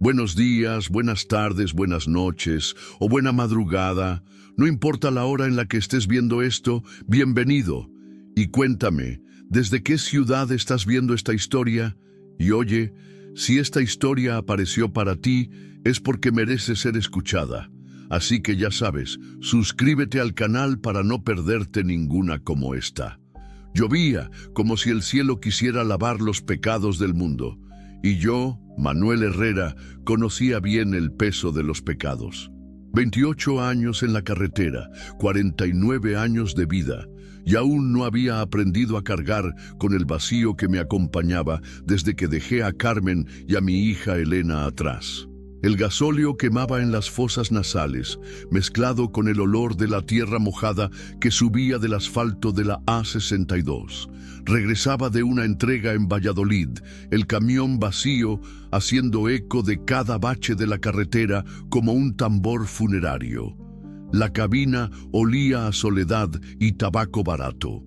Buenos días, buenas tardes, buenas noches o buena madrugada. No importa la hora en la que estés viendo esto, bienvenido. Y cuéntame, ¿desde qué ciudad estás viendo esta historia? Y oye, si esta historia apareció para ti, es porque merece ser escuchada. Así que ya sabes, suscríbete al canal para no perderte ninguna como esta. Llovía como si el cielo quisiera lavar los pecados del mundo. Y yo, Manuel Herrera, conocía bien el peso de los pecados. 28 años en la carretera, 49 años de vida, y aún no había aprendido a cargar con el vacío que me acompañaba desde que dejé a Carmen y a mi hija Elena atrás. El gasóleo quemaba en las fosas nasales, mezclado con el olor de la tierra mojada que subía del asfalto de la A62. Regresaba de una entrega en Valladolid, el camión vacío haciendo eco de cada bache de la carretera como un tambor funerario. La cabina olía a soledad y tabaco barato.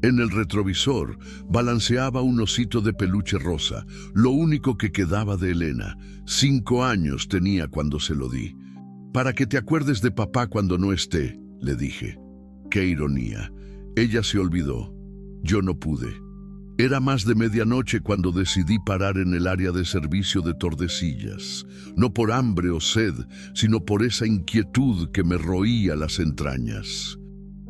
En el retrovisor balanceaba un osito de peluche rosa, lo único que quedaba de Elena. 5 años tenía cuando se lo di. «Para que te acuerdes de papá cuando no esté», le dije. Qué ironía. Ella se olvidó. Yo no pude. Era más de medianoche cuando decidí parar en el área de servicio de Tordesillas, no por hambre o sed, sino por esa inquietud que me roía las entrañas.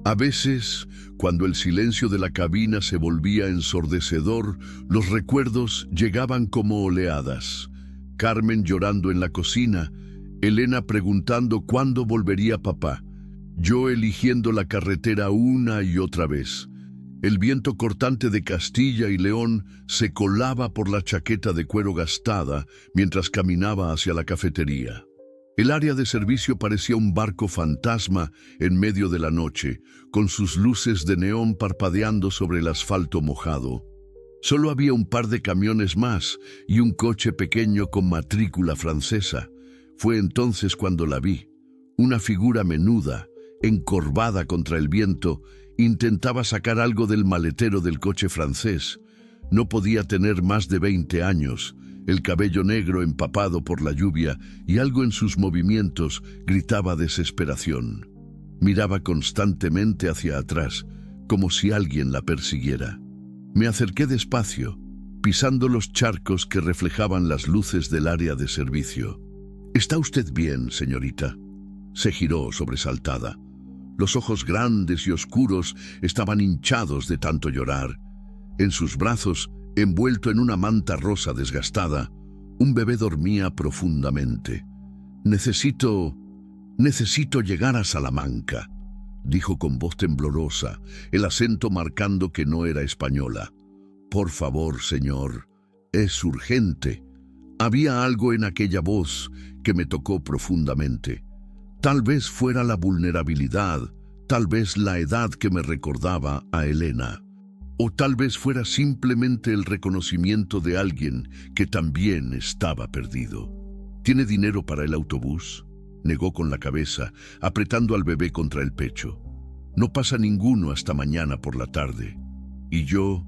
A veces, cuando el silencio de la cabina se volvía ensordecedor, los recuerdos llegaban como oleadas. Carmen llorando en la cocina, Elena preguntando cuándo volvería papá, yo eligiendo la carretera una y otra vez. El viento cortante de Castilla y León se colaba por la chaqueta de cuero gastada mientras caminaba hacia la cafetería. El área de servicio parecía un barco fantasma en medio de la noche, con sus luces de neón parpadeando sobre el asfalto mojado. Solo había un par de camiones más y un coche pequeño con matrícula francesa. Fue entonces cuando la vi. Una figura menuda, encorvada contra el viento, intentaba sacar algo del maletero del coche francés. No podía tener más de 20 años. El cabello negro empapado por la lluvia y algo en sus movimientos gritaba desesperación. Miraba constantemente hacia atrás, como si alguien la persiguiera. Me acerqué despacio, pisando los charcos que reflejaban las luces del área de servicio. «¿Está usted bien, señorita?». Se giró sobresaltada. Los ojos grandes y oscuros estaban hinchados de tanto llorar. En sus brazos, envuelto en una manta rosa desgastada, un bebé dormía profundamente. Necesito llegar a Salamanca», dijo con voz temblorosa, el acento marcando que no era española. «Por favor, señor, es urgente». Había algo en aquella voz que me tocó profundamente. Tal vez fuera la vulnerabilidad, tal vez la edad que me recordaba a Elena. O tal vez fuera simplemente el reconocimiento de alguien que también estaba perdido. «¿Tiene dinero para el autobús?», negó con la cabeza, apretando al bebé contra el pecho. «No pasa ninguno hasta mañana por la tarde. Y yo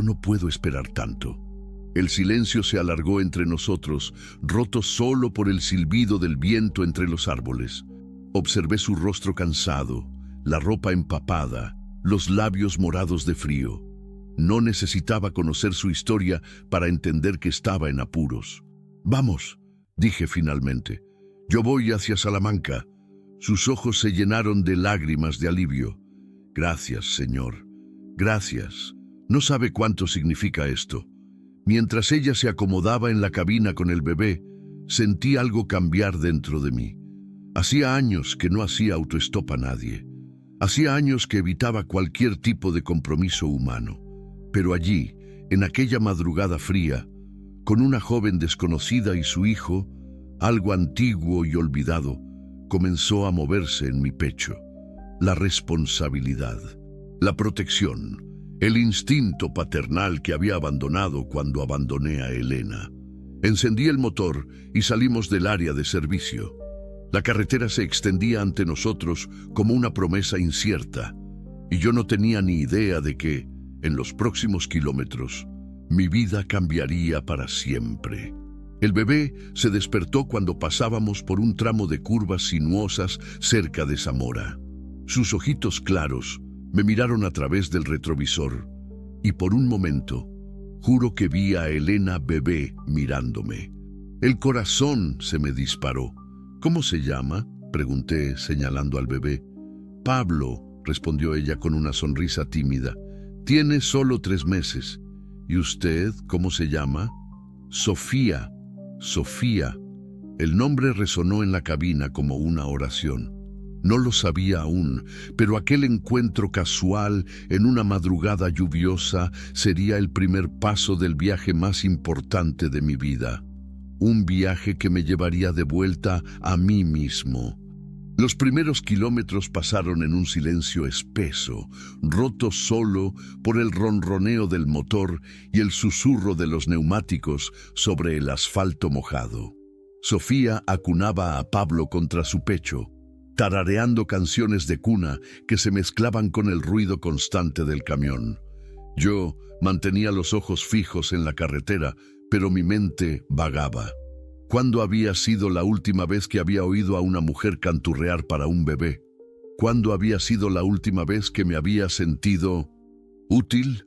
no puedo esperar tanto». El silencio se alargó entre nosotros, roto solo por el silbido del viento entre los árboles. Observé su rostro cansado, la ropa empapada, los labios morados de frío. No necesitaba conocer su historia para entender que estaba en apuros. «Vamos», dije finalmente. «Yo voy hacia Salamanca». Sus ojos se llenaron de lágrimas de alivio. «Gracias, señor. Gracias. No sabe cuánto significa esto». Mientras ella se acomodaba en la cabina con el bebé, sentí algo cambiar dentro de mí. Hacía años que no hacía autoestop a nadie. Hacía años que evitaba cualquier tipo de compromiso humano. Pero allí, en aquella madrugada fría, con una joven desconocida y su hijo, algo antiguo y olvidado, comenzó a moverse en mi pecho. La responsabilidad, la protección, el instinto paternal que había abandonado cuando abandoné a Elena. Encendí el motor y salimos del área de servicio. La carretera se extendía ante nosotros como una promesa incierta, y yo no tenía ni idea de que, en los próximos kilómetros, mi vida cambiaría para siempre. El bebé se despertó cuando pasábamos por un tramo de curvas sinuosas cerca de Zamora. Sus ojitos claros me miraron a través del retrovisor y por un momento juro que vi a Elena bebé mirándome. El corazón se me disparó. ¿Cómo se llama?, pregunté señalando al bebé. Pablo, respondió ella con una sonrisa tímida. Tiene solo 3 meses. ¿Y usted cómo se llama? Sofía. Sofía. El nombre resonó en la cabina como una oración. No lo sabía aún, pero aquel encuentro casual en una madrugada lluviosa sería el primer paso del viaje más importante de mi vida. Un viaje que me llevaría de vuelta a mí mismo. Los primeros kilómetros pasaron en un silencio espeso, roto solo por el ronroneo del motor y el susurro de los neumáticos sobre el asfalto mojado. Sofía acunaba a Pablo contra su pecho, tarareando canciones de cuna que se mezclaban con el ruido constante del camión. Yo mantenía los ojos fijos en la carretera, pero mi mente vagaba. ¿Cuándo había sido la última vez que había oído a una mujer canturrear para un bebé? ¿Cuándo había sido la última vez que me había sentido útil?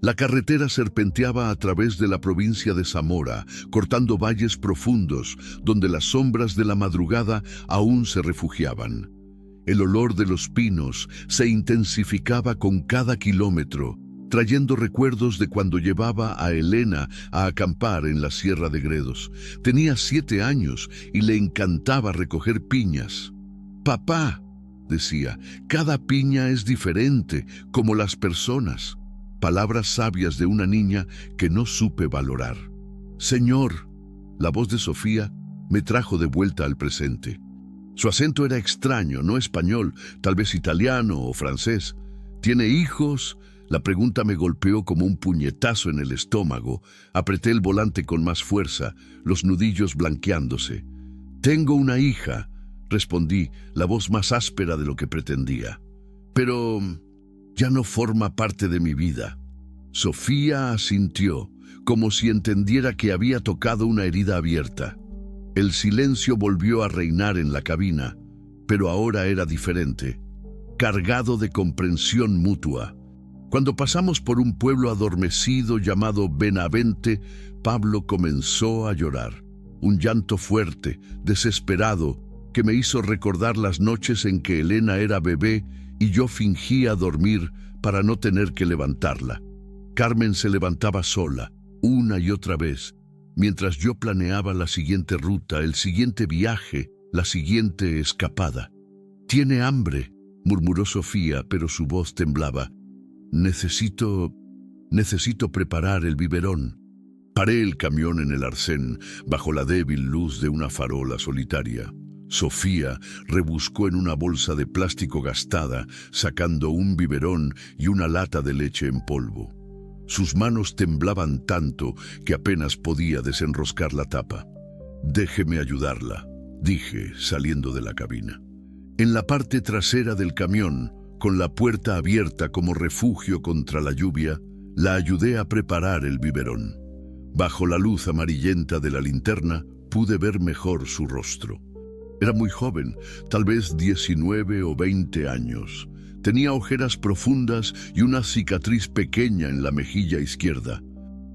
La carretera serpenteaba a través de la provincia de Zamora, cortando valles profundos donde las sombras de la madrugada aún se refugiaban. El olor de los pinos se intensificaba con cada kilómetro, trayendo recuerdos de cuando llevaba a Elena a acampar en la Sierra de Gredos. Tenía 7 años y le encantaba recoger piñas. «Papá», decía, «cada piña es diferente, como las personas». Palabras sabias de una niña que no supe valorar. «Señor», la voz de Sofía me trajo de vuelta al presente. Su acento era extraño, no español, tal vez italiano o francés. «¿Tiene hijos?». La pregunta me golpeó como un puñetazo en el estómago. Apreté el volante con más fuerza, los nudillos blanqueándose. «Tengo una hija», respondí, la voz más áspera de lo que pretendía. «Pero ya no forma parte de mi vida». Sofía asintió, como si entendiera que había tocado una herida abierta. El silencio volvió a reinar en la cabina, pero ahora era diferente, cargado de comprensión mutua. Cuando pasamos por un pueblo adormecido llamado Benavente, Pablo comenzó a llorar. Un llanto fuerte, desesperado, que me hizo recordar las noches en que Elena era bebé y yo fingía dormir para no tener que levantarla. Carmen se levantaba sola, una y otra vez, mientras yo planeaba la siguiente ruta, el siguiente viaje, la siguiente escapada. «Tiene hambre», murmuró Sofía, pero su voz temblaba. Necesito preparar el biberón». Paré el camión en el arcén, bajo la débil luz de una farola solitaria. Sofía rebuscó en una bolsa de plástico gastada, sacando un biberón y una lata de leche en polvo. Sus manos temblaban tanto que apenas podía desenroscar la tapa. «Déjeme ayudarla», dije, saliendo de la cabina. En la parte trasera del camión, con la puerta abierta como refugio contra la lluvia, la ayudé a preparar el biberón. Bajo la luz amarillenta de la linterna, pude ver mejor su rostro. Era muy joven, tal vez 19 o 20 años. Tenía ojeras profundas y una cicatriz pequeña en la mejilla izquierda.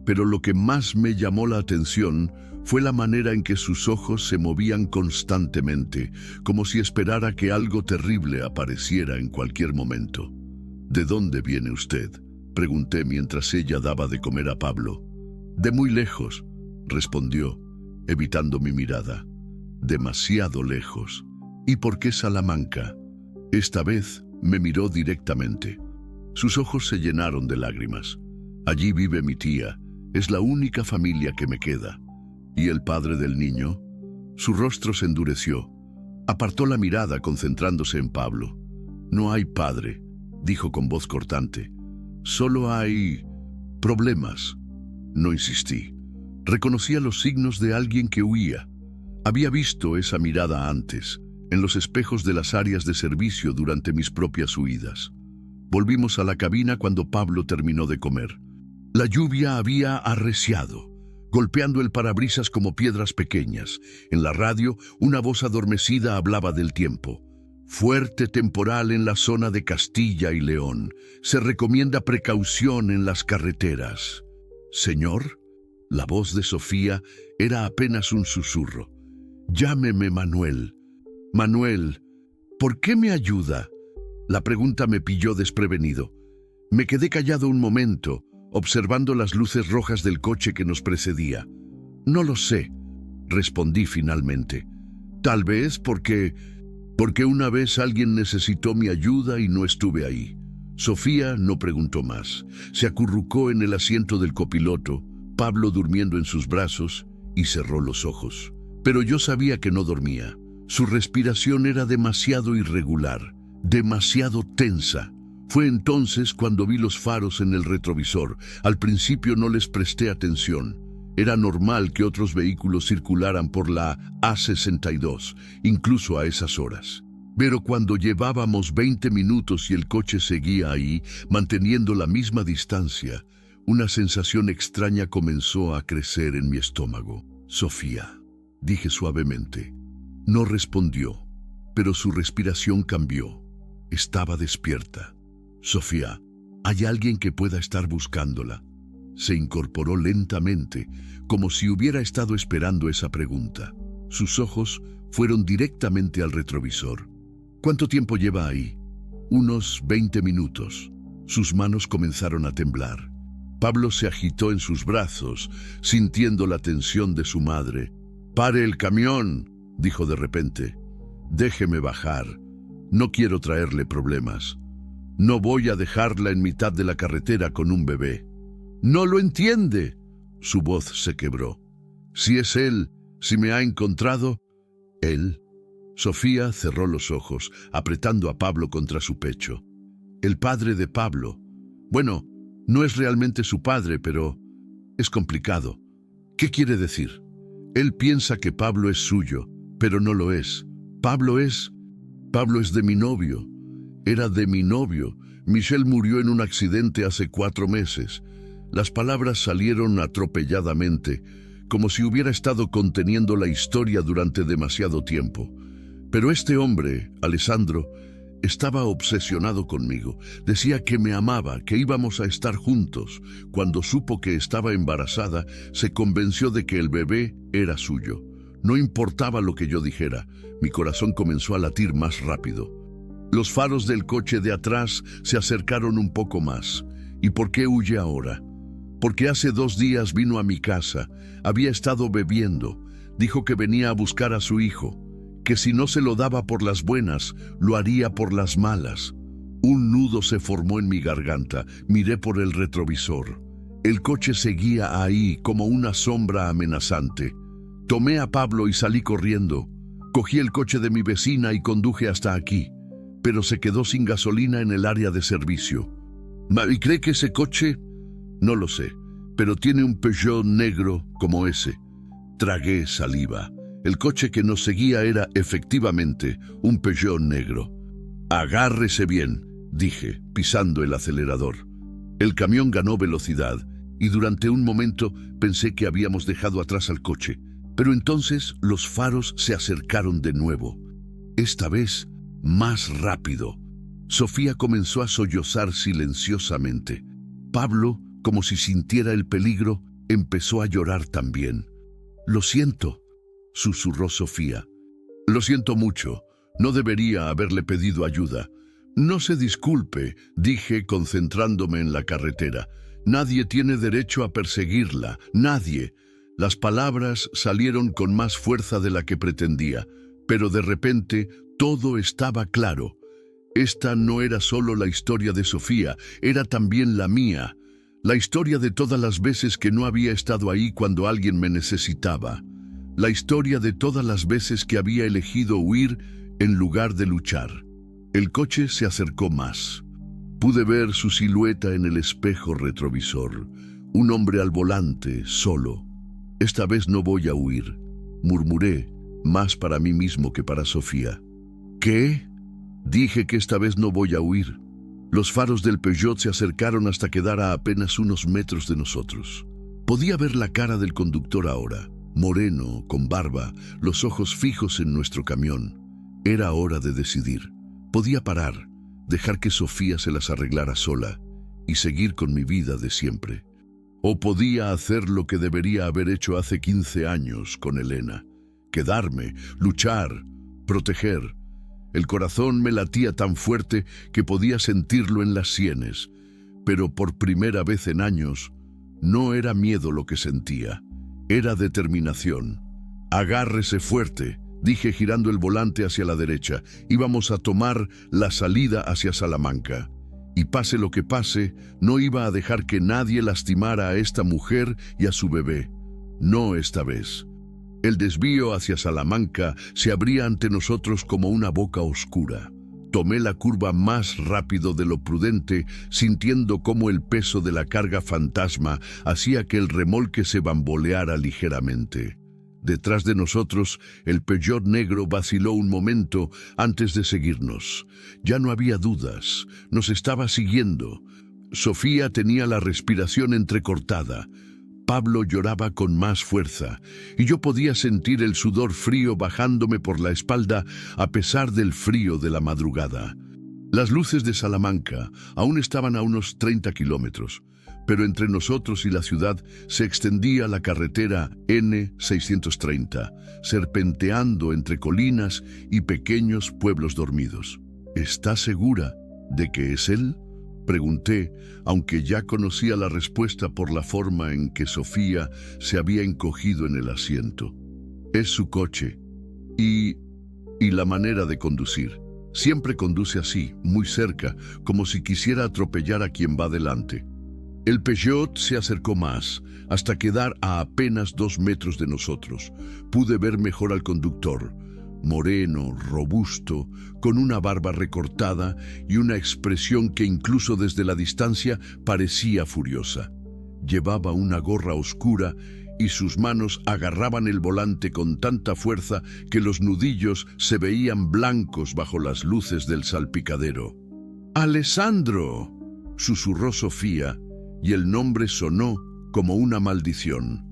Pero lo que más me llamó la atención fue la manera en que sus ojos se movían constantemente, como si esperara que algo terrible apareciera en cualquier momento. «¿De dónde viene usted?», pregunté mientras ella daba de comer a Pablo. «De muy lejos», respondió, evitando mi mirada. «Demasiado lejos». «¿Y por qué Salamanca?». Esta vez me miró directamente. Sus ojos se llenaron de lágrimas. «Allí vive mi tía. Es la única familia que me queda». «¿Y el padre del niño?». Su rostro se endureció. Apartó la mirada concentrándose en Pablo. «No hay padre», dijo con voz cortante. «Solo hay problemas». No insistí. Reconocía los signos de alguien que huía. Había visto esa mirada antes, en los espejos de las áreas de servicio durante mis propias huidas. Volvimos a la cabina cuando Pablo terminó de comer. La lluvia había arreciado, golpeando el parabrisas como piedras pequeñas. En la radio, una voz adormecida hablaba del tiempo. Fuerte temporal en la zona de Castilla y León. Se recomienda precaución en las carreteras. Señor, la voz de Sofía era apenas un susurro. Llámeme Manuel. Manuel, ¿por qué me ayuda? La pregunta me pilló desprevenido. Me quedé callado un momento, observando las luces rojas del coche que nos precedía. No lo sé, respondí finalmente. Tal vez porque una vez alguien necesitó mi ayuda y no estuve ahí. Sofía no preguntó más. Se acurrucó en el asiento del copiloto, Pablo durmiendo en sus brazos, y cerró los ojos. Pero yo sabía que no dormía. Su respiración era demasiado irregular, demasiado tensa. Fue entonces cuando vi los faros en el retrovisor. Al principio no les presté atención. Era normal que otros vehículos circularan por la A62, incluso a esas horas. Pero cuando llevábamos 20 minutos y el coche seguía ahí, manteniendo la misma distancia, una sensación extraña comenzó a crecer en mi estómago. Sofía, dije suavemente. No respondió, pero su respiración cambió. Estaba despierta. Sofía, ¿hay alguien que pueda estar buscándola? Se incorporó lentamente, como si hubiera estado esperando esa pregunta. Sus ojos fueron directamente al retrovisor. ¿Cuánto tiempo lleva ahí? Unos 20 minutos. Sus manos comenzaron a temblar. Pablo se agitó en sus brazos, sintiendo la tensión de su madre. «¡Pare el camión!», dijo de repente. «Déjeme bajar. No quiero traerle problemas. No voy a dejarla en mitad de la carretera con un bebé». «¡No lo entiende!», su voz se quebró. «Si es él, si me ha encontrado...» «¿Él?». Sofía cerró los ojos, apretando a Pablo contra su pecho. «El padre de Pablo. Bueno, no es realmente su padre, pero es complicado». «¿Qué quiere decir?». «Él piensa que Pablo es suyo, pero no lo es. Pablo es de mi novio. Era de mi novio. Michelle murió en un accidente hace 4 meses. Las palabras salieron atropelladamente, como si hubiera estado conteniendo la historia durante demasiado tiempo. Pero este hombre, Alessandro, estaba obsesionado conmigo. Decía que me amaba, que íbamos a estar juntos. Cuando supo que estaba embarazada, se convenció de que el bebé era suyo. No importaba lo que yo dijera, mi corazón comenzó a latir más rápido. Los faros del coche de atrás se acercaron un poco más. ¿Y por qué huye ahora? Porque hace 2 días vino a mi casa, había estado bebiendo, dijo que venía a buscar a su hijo, que si no se lo daba por las buenas, lo haría por las malas. Un nudo se formó en mi garganta, miré por el retrovisor. El coche seguía ahí como una sombra amenazante. Tomé a Pablo y salí corriendo. Cogí el coche de mi vecina y conduje hasta aquí, pero se quedó sin gasolina en el área de servicio. ¿Y cree que ese coche? No lo sé, pero tiene un Peugeot negro como ese. Tragué saliva. El coche que nos seguía era efectivamente un Peugeot negro. «Agárrese bien», dije, pisando el acelerador. El camión ganó velocidad y durante un momento pensé que habíamos dejado atrás al coche. Pero entonces los faros se acercaron de nuevo. Esta vez más rápido. Sofía comenzó a sollozar silenciosamente. Pablo, como si sintiera el peligro, empezó a llorar también. «Lo siento», susurró Sofía. «Lo siento mucho. No debería haberle pedido ayuda». «No se disculpe», dije concentrándome en la carretera. «Nadie tiene derecho a perseguirla. Nadie». Las palabras salieron con más fuerza de la que pretendía, pero de repente todo estaba claro. Esta no era solo la historia de Sofía, era también la mía. La historia de todas las veces que no había estado ahí cuando alguien me necesitaba. La historia de todas las veces que había elegido huir en lugar de luchar. El coche se acercó más. Pude ver su silueta en el espejo retrovisor. Un hombre al volante, solo. «Esta vez no voy a huir», murmuré, más para mí mismo que para Sofía. «¿Qué?». Dije que esta vez no voy a huir. Los faros del Peugeot se acercaron hasta quedar a apenas unos metros de nosotros. Podía ver la cara del conductor ahora, moreno, con barba, los ojos fijos en nuestro camión. Era hora de decidir. Podía parar, dejar que Sofía se las arreglara sola y seguir con mi vida de siempre. O podía hacer lo que debería haber hecho hace 15 años con Elena. Quedarme, luchar, proteger. El corazón me latía tan fuerte que podía sentirlo en las sienes, pero por primera vez en años no era miedo lo que sentía, era determinación. Agárrese fuerte, dije girando el volante hacia la derecha. Íbamos a tomar la salida hacia Salamanca. Y pase lo que pase, no iba a dejar que nadie lastimara a esta mujer y a su bebé. No esta vez. El desvío hacia Salamanca se abría ante nosotros como una boca oscura. Tomé la curva más rápido de lo prudente, sintiendo cómo el peso de la carga fantasma hacía que el remolque se bamboleara ligeramente. Detrás de nosotros, el Peugeot negro vaciló un momento antes de seguirnos. Ya no había dudas, nos estaba siguiendo. Sofía tenía la respiración entrecortada. Pablo lloraba con más fuerza, y yo podía sentir el sudor frío bajándome por la espalda a pesar del frío de la madrugada. Las luces de Salamanca aún estaban a unos 30 kilómetros, pero entre nosotros y la ciudad se extendía la carretera N630, serpenteando entre colinas y pequeños pueblos dormidos. ¿Está segura de que es él?, pregunté, aunque ya conocía la respuesta por la forma en que Sofía se había encogido en el asiento. Es su coche y la manera de conducir. Siempre conduce así, muy cerca, como si quisiera atropellar a quien va delante. El Peugeot se acercó más, hasta quedar a apenas 2 metros de nosotros. Pude ver mejor al conductor, moreno, robusto, con una barba recortada y una expresión que incluso desde la distancia parecía furiosa. Llevaba una gorra oscura y sus manos agarraban el volante con tanta fuerza que los nudillos se veían blancos bajo las luces del salpicadero. «¡Alessandro!», susurró Sofía, y el nombre sonó como una maldición.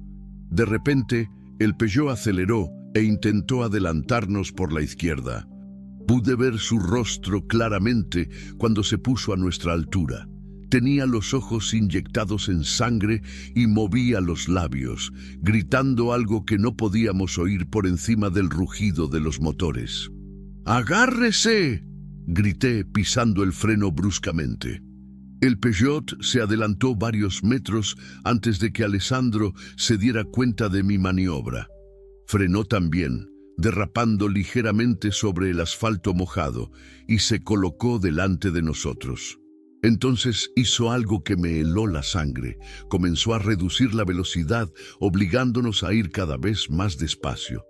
De repente, el Peugeot aceleró e intentó adelantarnos por la izquierda. Pude ver su rostro claramente cuando se puso a nuestra altura. Tenía los ojos inyectados en sangre y movía los labios, gritando algo que no podíamos oír por encima del rugido de los motores. «¡Agárrese!», grité pisando el freno bruscamente. El Peugeot se adelantó varios metros antes de que Alessandro se diera cuenta de mi maniobra. Frenó también, derrapando ligeramente sobre el asfalto mojado, y se colocó delante de nosotros. Entonces hizo algo que me heló la sangre. Comenzó a reducir la velocidad, obligándonos a ir cada vez más despacio.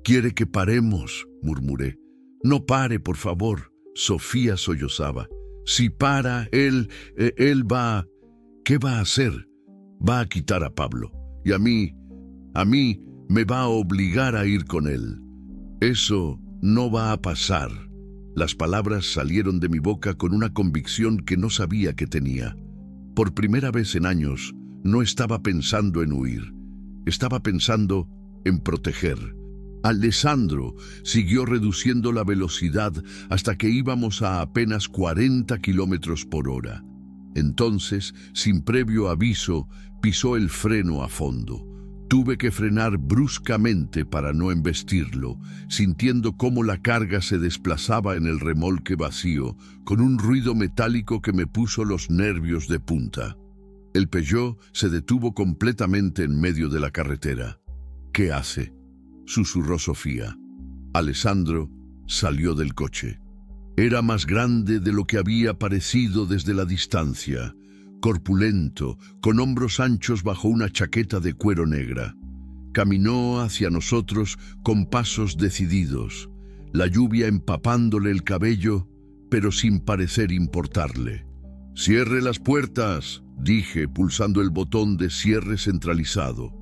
«¿Quiere que paremos?», murmuré. «No pare, por favor», Sofía sollozaba. «Si para, él va...». «¿Qué va a hacer?». «Va a quitar a Pablo. Y a mí me va a obligar a ir con él». «Eso no va a pasar». Las palabras salieron de mi boca con una convicción que no sabía que tenía. Por primera vez en años, no estaba pensando en huir. Estaba pensando en proteger. Alessandro siguió reduciendo la velocidad hasta que íbamos a apenas 40 kilómetros por hora. Entonces, sin previo aviso, pisó el freno a fondo. Tuve que frenar bruscamente para no embestirlo, sintiendo cómo la carga se desplazaba en el remolque vacío, con un ruido metálico que me puso los nervios de punta. El Peugeot se detuvo completamente en medio de la carretera. «¿Qué hace?», susurró Sofía. Alessandro salió del coche. Era más grande de lo que había parecido desde la distancia, corpulento, con hombros anchos bajo una chaqueta de cuero negra. Caminó hacia nosotros con pasos decididos, la lluvia empapándole el cabello, pero sin parecer importarle. «Cierre las puertas», dije, pulsando el botón de cierre centralizado.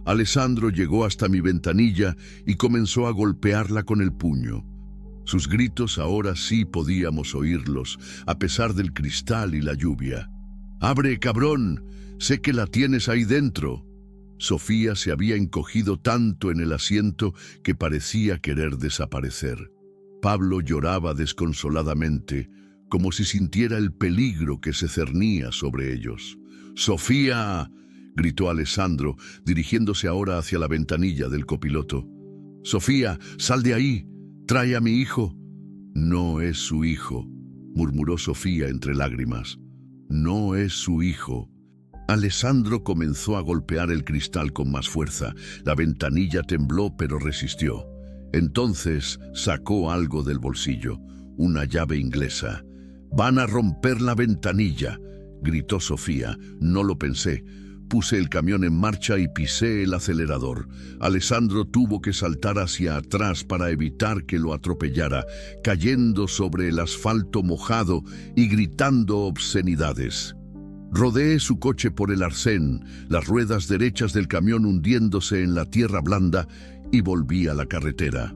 Alessandro llegó hasta mi ventanilla y comenzó a golpearla con el puño. Sus gritos ahora sí podíamos oírlos, a pesar del cristal y la lluvia. «¡Abre, cabrón! Sé que la tienes ahí dentro». Sofía se había encogido tanto en el asiento que parecía querer desaparecer. Pablo lloraba desconsoladamente, como si sintiera el peligro que se cernía sobre ellos. «¡Sofía!», gritó Alessandro, dirigiéndose ahora hacia la ventanilla del copiloto. «Sofía, sal de ahí. Trae a mi hijo». «No es su hijo», murmuró Sofía entre lágrimas. «No es su hijo». Alessandro comenzó a golpear el cristal con más fuerza. La ventanilla tembló, pero resistió. Entonces sacó algo del bolsillo, una llave inglesa. «Van a romper la ventanilla», gritó Sofía. «No lo pensé». Puse el camión en marcha y pisé el acelerador. Alessandro tuvo que saltar hacia atrás para evitar que lo atropellara, cayendo sobre el asfalto mojado y gritando obscenidades. Rodeé su coche por el arcén, las ruedas derechas del camión hundiéndose en la tierra blanda, y volví a la carretera.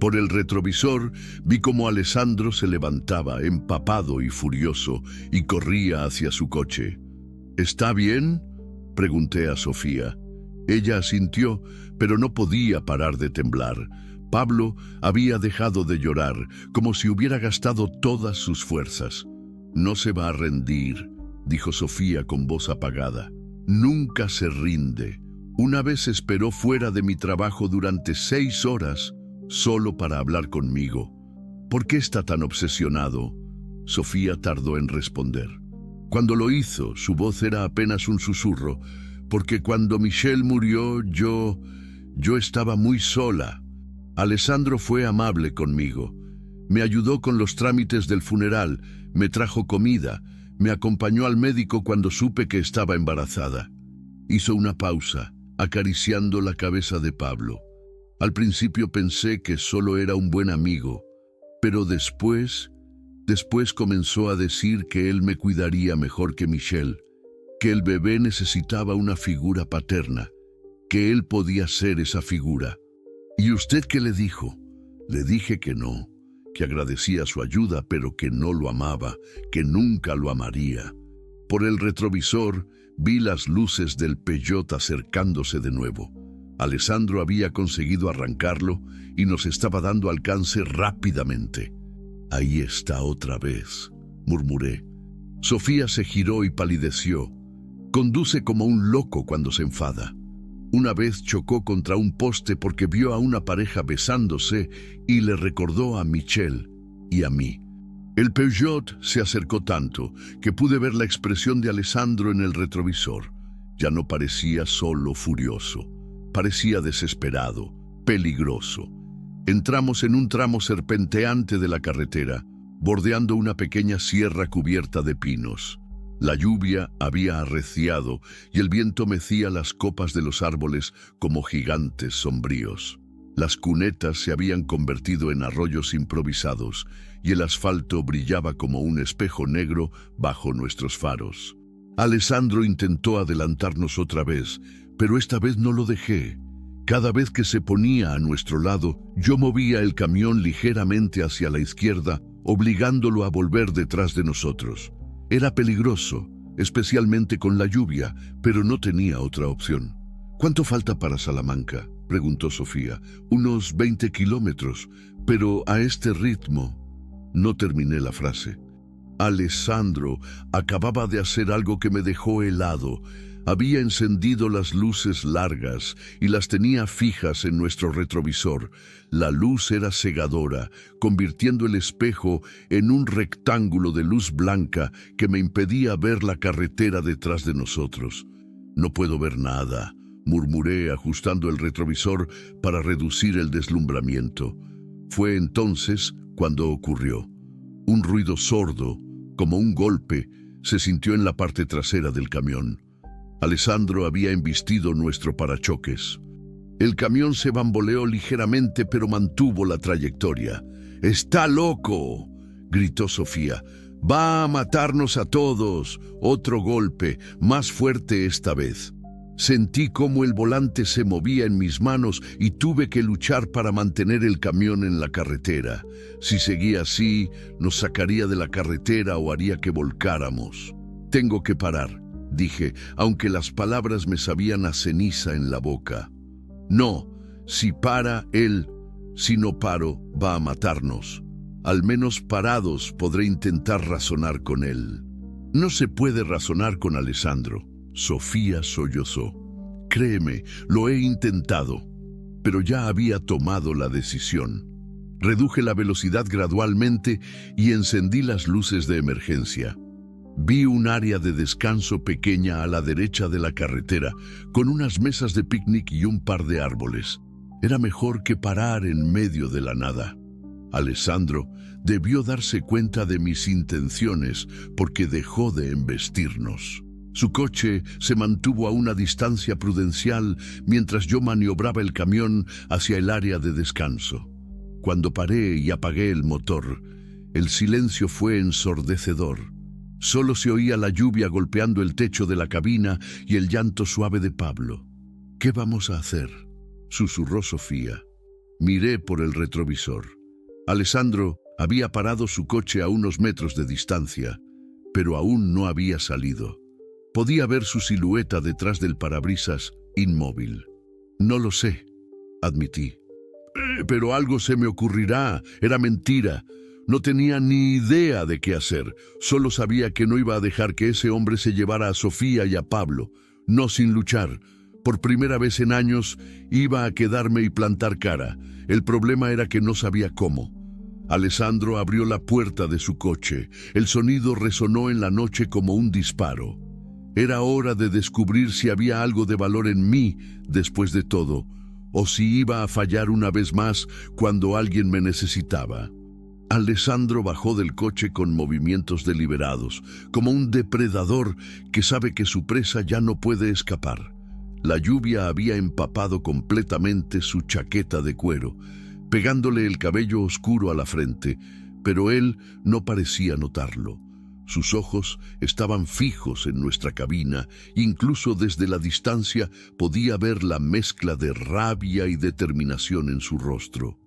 Por el retrovisor vi cómo Alessandro se levantaba, empapado y furioso, y corría hacia su coche. «¿Está bien?», pregunté a Sofía. Ella asintió, pero no podía parar de temblar. Pablo había dejado de llorar, como si hubiera gastado todas sus fuerzas. «No se va a rendir», dijo Sofía con voz apagada. «Nunca se rinde. Una vez esperó fuera de mi trabajo durante 6 horas, solo para hablar conmigo. ¿Por qué está tan obsesionado?». Sofía tardó en responder. Cuando lo hizo, su voz era apenas un susurro, porque cuando Michelle murió, yo estaba muy sola. Alessandro fue amable conmigo. Me ayudó con los trámites del funeral, me trajo comida, me acompañó al médico cuando supe que estaba embarazada. Hizo una pausa, acariciando la cabeza de Pablo. Al principio pensé que solo era un buen amigo, pero después comenzó a decir que él me cuidaría mejor que Michelle, que el bebé necesitaba una figura paterna, que él podía ser esa figura. ¿Y usted qué le dijo? Le dije que no, que agradecía su ayuda, pero que no lo amaba, que nunca lo amaría. Por el retrovisor vi las luces del Peugeot acercándose de nuevo. Alessandro había conseguido arrancarlo y nos estaba dando alcance rápidamente. «Ahí está otra vez», murmuré. Sofía se giró y palideció. Conduce como un loco cuando se enfada. Una vez chocó contra un poste porque vio a una pareja besándose y le recordó a Michelle y a mí. El Peugeot se acercó tanto que pude ver la expresión de Alessandro en el retrovisor. Ya no parecía solo furioso, parecía desesperado, peligroso. Entramos en un tramo serpenteante de la carretera, bordeando una pequeña sierra cubierta de pinos. La lluvia había arreciado y el viento mecía las copas de los árboles como gigantes sombríos. Las cunetas se habían convertido en arroyos improvisados y el asfalto brillaba como un espejo negro bajo nuestros faros. Alessandro intentó adelantarnos otra vez, pero esta vez no lo dejé. Cada vez que se ponía a nuestro lado, yo movía el camión ligeramente hacia la izquierda, obligándolo a volver detrás de nosotros. Era peligroso, especialmente con la lluvia, pero no tenía otra opción. «¿Cuánto falta para Salamanca?», preguntó Sofía. «Unos 20 kilómetros, pero a este ritmo». No terminé la frase. Alessandro acababa de hacer algo que me dejó helado. Había encendido las luces largas y las tenía fijas en nuestro retrovisor. La luz era cegadora, convirtiendo el espejo en un rectángulo de luz blanca que me impedía ver la carretera detrás de nosotros. «No puedo ver nada», murmuré ajustando el retrovisor para reducir el deslumbramiento. Fue entonces cuando ocurrió. Un ruido sordo, como un golpe, se sintió en la parte trasera del camión. Alessandro había embistido nuestro parachoques. El camión se bamboleó ligeramente, pero mantuvo la trayectoria. «¡Está loco!», gritó Sofía. «Va a matarnos a todos». Otro golpe, más fuerte esta vez. Sentí cómo el volante se movía en mis manos y tuve que luchar para mantener el camión en la carretera. Si seguía así, nos sacaría de la carretera o haría que volcáramos. «Tengo que parar», dije, aunque las palabras me sabían a ceniza en la boca. No, si para él, si no paro, va a matarnos. Al menos parados podré intentar razonar con él. No se puede razonar con Alessandro. Sofía sollozó. Créeme, lo he intentado, pero ya había tomado la decisión. Reduje la velocidad gradualmente y encendí las luces de emergencia. Vi un área de descanso pequeña a la derecha de la carretera, con unas mesas de picnic y un par de árboles. Era mejor que parar en medio de la nada. Alessandro debió darse cuenta de mis intenciones porque dejó de embestirnos. Su coche se mantuvo a una distancia prudencial mientras yo maniobraba el camión hacia el área de descanso. Cuando paré y apagué el motor, el silencio fue ensordecedor. Solo se oía la lluvia golpeando el techo de la cabina y el llanto suave de Pablo. «¿Qué vamos a hacer?», susurró Sofía. Miré por el retrovisor. Alessandro había parado su coche a unos metros de distancia, pero aún no había salido. Podía ver su silueta detrás del parabrisas, inmóvil. «No lo sé», admití. «Pero algo se me ocurrirá. Era mentira. No tenía ni idea de qué hacer. Solo sabía que no iba a dejar que ese hombre se llevara a Sofía y a Pablo. No sin luchar. Por primera vez en años iba a quedarme y plantar cara. El problema era que no sabía cómo». Alessandro abrió la puerta de su coche. El sonido resonó en la noche como un disparo. Era hora de descubrir si había algo de valor en mí después de todo, o si iba a fallar una vez más cuando alguien me necesitaba. Alessandro bajó del coche con movimientos deliberados, como un depredador que sabe que su presa ya no puede escapar. La lluvia había empapado completamente su chaqueta de cuero, pegándole el cabello oscuro a la frente, pero él no parecía notarlo. Sus ojos estaban fijos en nuestra cabina, incluso desde la distancia podía ver la mezcla de rabia y determinación en su rostro.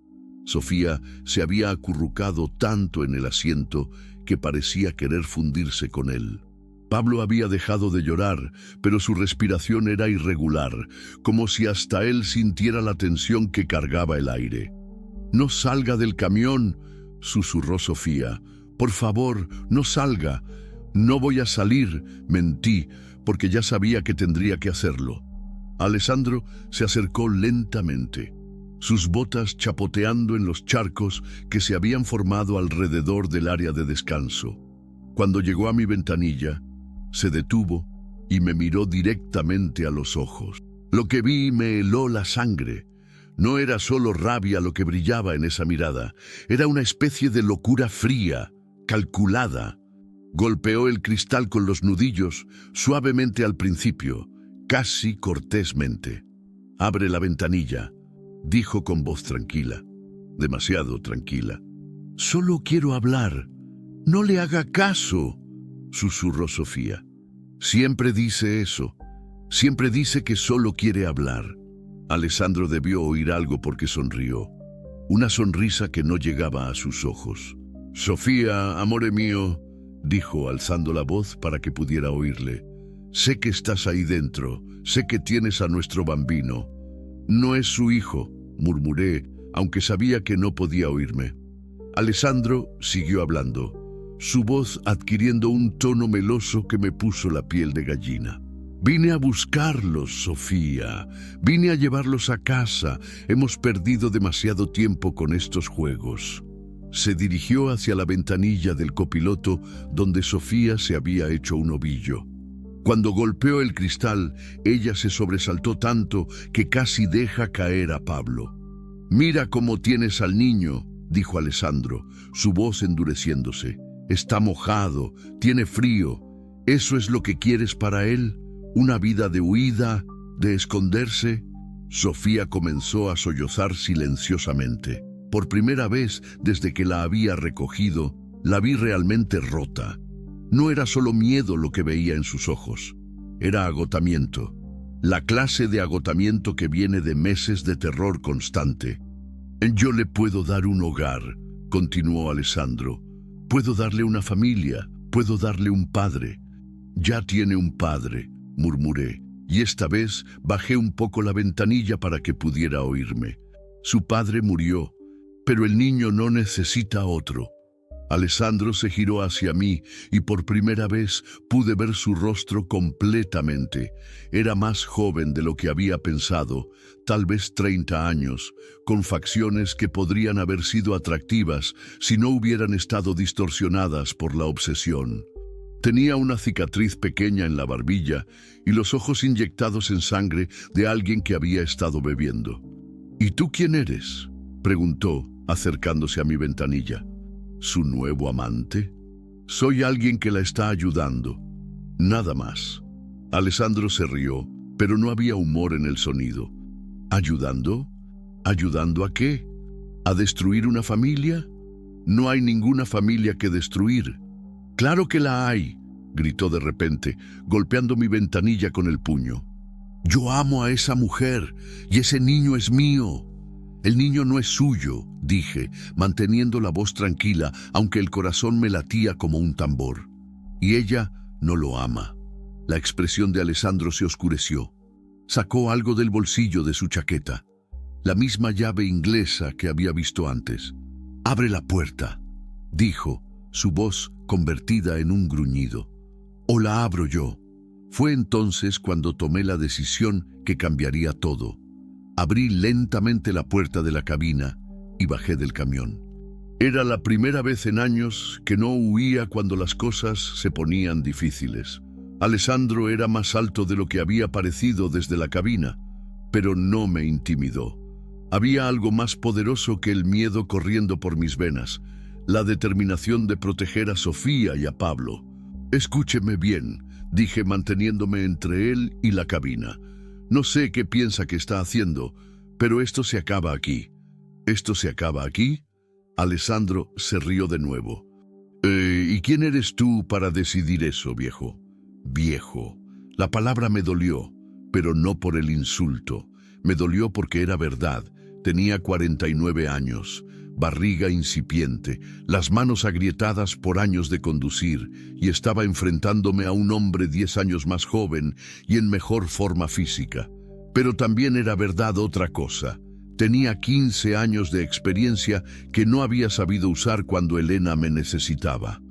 Sofía se había acurrucado tanto en el asiento que parecía querer fundirse con él. Pablo había dejado de llorar, pero su respiración era irregular, como si hasta él sintiera la tensión que cargaba el aire. «No salga del camión», susurró Sofía. «Por favor, no salga». «No voy a salir», mentí, porque ya sabía que tendría que hacerlo. Alessandro se acercó lentamente, sus botas chapoteando en los charcos que se habían formado alrededor del área de descanso. Cuando llegó a mi ventanilla, se detuvo y me miró directamente a los ojos. Lo que vi me heló la sangre. No era solo rabia lo que brillaba en esa mirada, era una especie de locura fría, calculada. Golpeó el cristal con los nudillos, suavemente al principio, casi cortésmente. «Abre la ventanilla», dijo con voz tranquila, demasiado tranquila. «Solo quiero hablar». «No le haga caso», susurró Sofía. «Siempre dice eso. Siempre dice que solo quiere hablar». Alessandro debió oír algo porque sonrió. Una sonrisa que no llegaba a sus ojos. «Sofía, amore mío», dijo alzando la voz para que pudiera oírle. «Sé que estás ahí dentro. Sé que tienes a nuestro bambino». «No es su hijo», murmuré, aunque sabía que no podía oírme. Alessandro siguió hablando, su voz adquiriendo un tono meloso que me puso la piel de gallina. «Vine a buscarlos, Sofía. Vine a llevarlos a casa. Hemos perdido demasiado tiempo con estos juegos». Se dirigió hacia la ventanilla del copiloto donde Sofía se había hecho un ovillo. Cuando golpeó el cristal, ella se sobresaltó tanto que casi deja caer a Pablo. «Mira cómo tienes al niño», dijo Alessandro, su voz endureciéndose. «Está mojado, tiene frío. ¿Eso es lo que quieres para él? ¿Una vida de huida, de esconderse?» Sofía comenzó a sollozar silenciosamente. Por primera vez desde que la había recogido, la vi realmente rota. No era solo miedo lo que veía en sus ojos, era agotamiento. La clase de agotamiento que viene de meses de terror constante. «Yo le puedo dar un hogar», continuó Alessandro. «Puedo darle una familia, puedo darle un padre. Ya tiene un padre, murmuré, y esta vez bajé un poco la ventanilla para que pudiera oírme. Su padre murió, pero el niño no necesita otro. Alessandro se giró hacia mí y por primera vez pude ver su rostro completamente. Era más joven de lo que había pensado, tal vez 30 años, con facciones que podrían haber sido atractivas si no hubieran estado distorsionadas por la obsesión. Tenía una cicatriz pequeña en la barbilla y los ojos inyectados en sangre de alguien que había estado bebiendo. ¿Y tú quién eres?, preguntó, acercándose a mi ventanilla. ¿Su nuevo amante? Soy alguien que la está ayudando. Nada más. Alessandro se rió, pero no había humor en el sonido. ¿Ayudando? ¿Ayudando a qué? ¿A destruir una familia? No hay ninguna familia que destruir. ¡Claro que la hay!, gritó de repente, golpeando mi ventanilla con el puño. Yo amo a esa mujer y ese niño es mío. El niño no es suyo, dije, manteniendo la voz tranquila, aunque el corazón me latía como un tambor. Y ella no lo ama. La expresión de Alessandro se oscureció. Sacó algo del bolsillo de su chaqueta, la misma llave inglesa que había visto antes. «Abre la puerta», dijo, su voz convertida en un gruñido. «O la abro yo». Fue entonces cuando tomé la decisión que cambiaría todo. Abrí lentamente la puerta de la cabina y bajé del camión. Era la primera vez en años que no huía cuando las cosas se ponían difíciles. Alessandro era más alto de lo que había parecido desde la cabina, pero no me intimidó. Había algo más poderoso que el miedo corriendo por mis venas, la determinación de proteger a Sofía y a Pablo. «Escúcheme bien», dije manteniéndome entre él y la cabina. «No sé qué piensa que está haciendo, pero esto se acaba aquí». «¿Esto se acaba aquí?» Alessandro se rió de nuevo. ¿Y quién eres tú para decidir eso, viejo?» «Viejo». La palabra me dolió, pero no por el insulto. Me dolió porque era verdad. Tenía 49 años, barriga incipiente, las manos agrietadas por años de conducir, y estaba enfrentándome a un hombre 10 años más joven y en mejor forma física. Pero también era verdad otra cosa. Tenía 15 años de experiencia que no había sabido usar cuando Elena me necesitaba.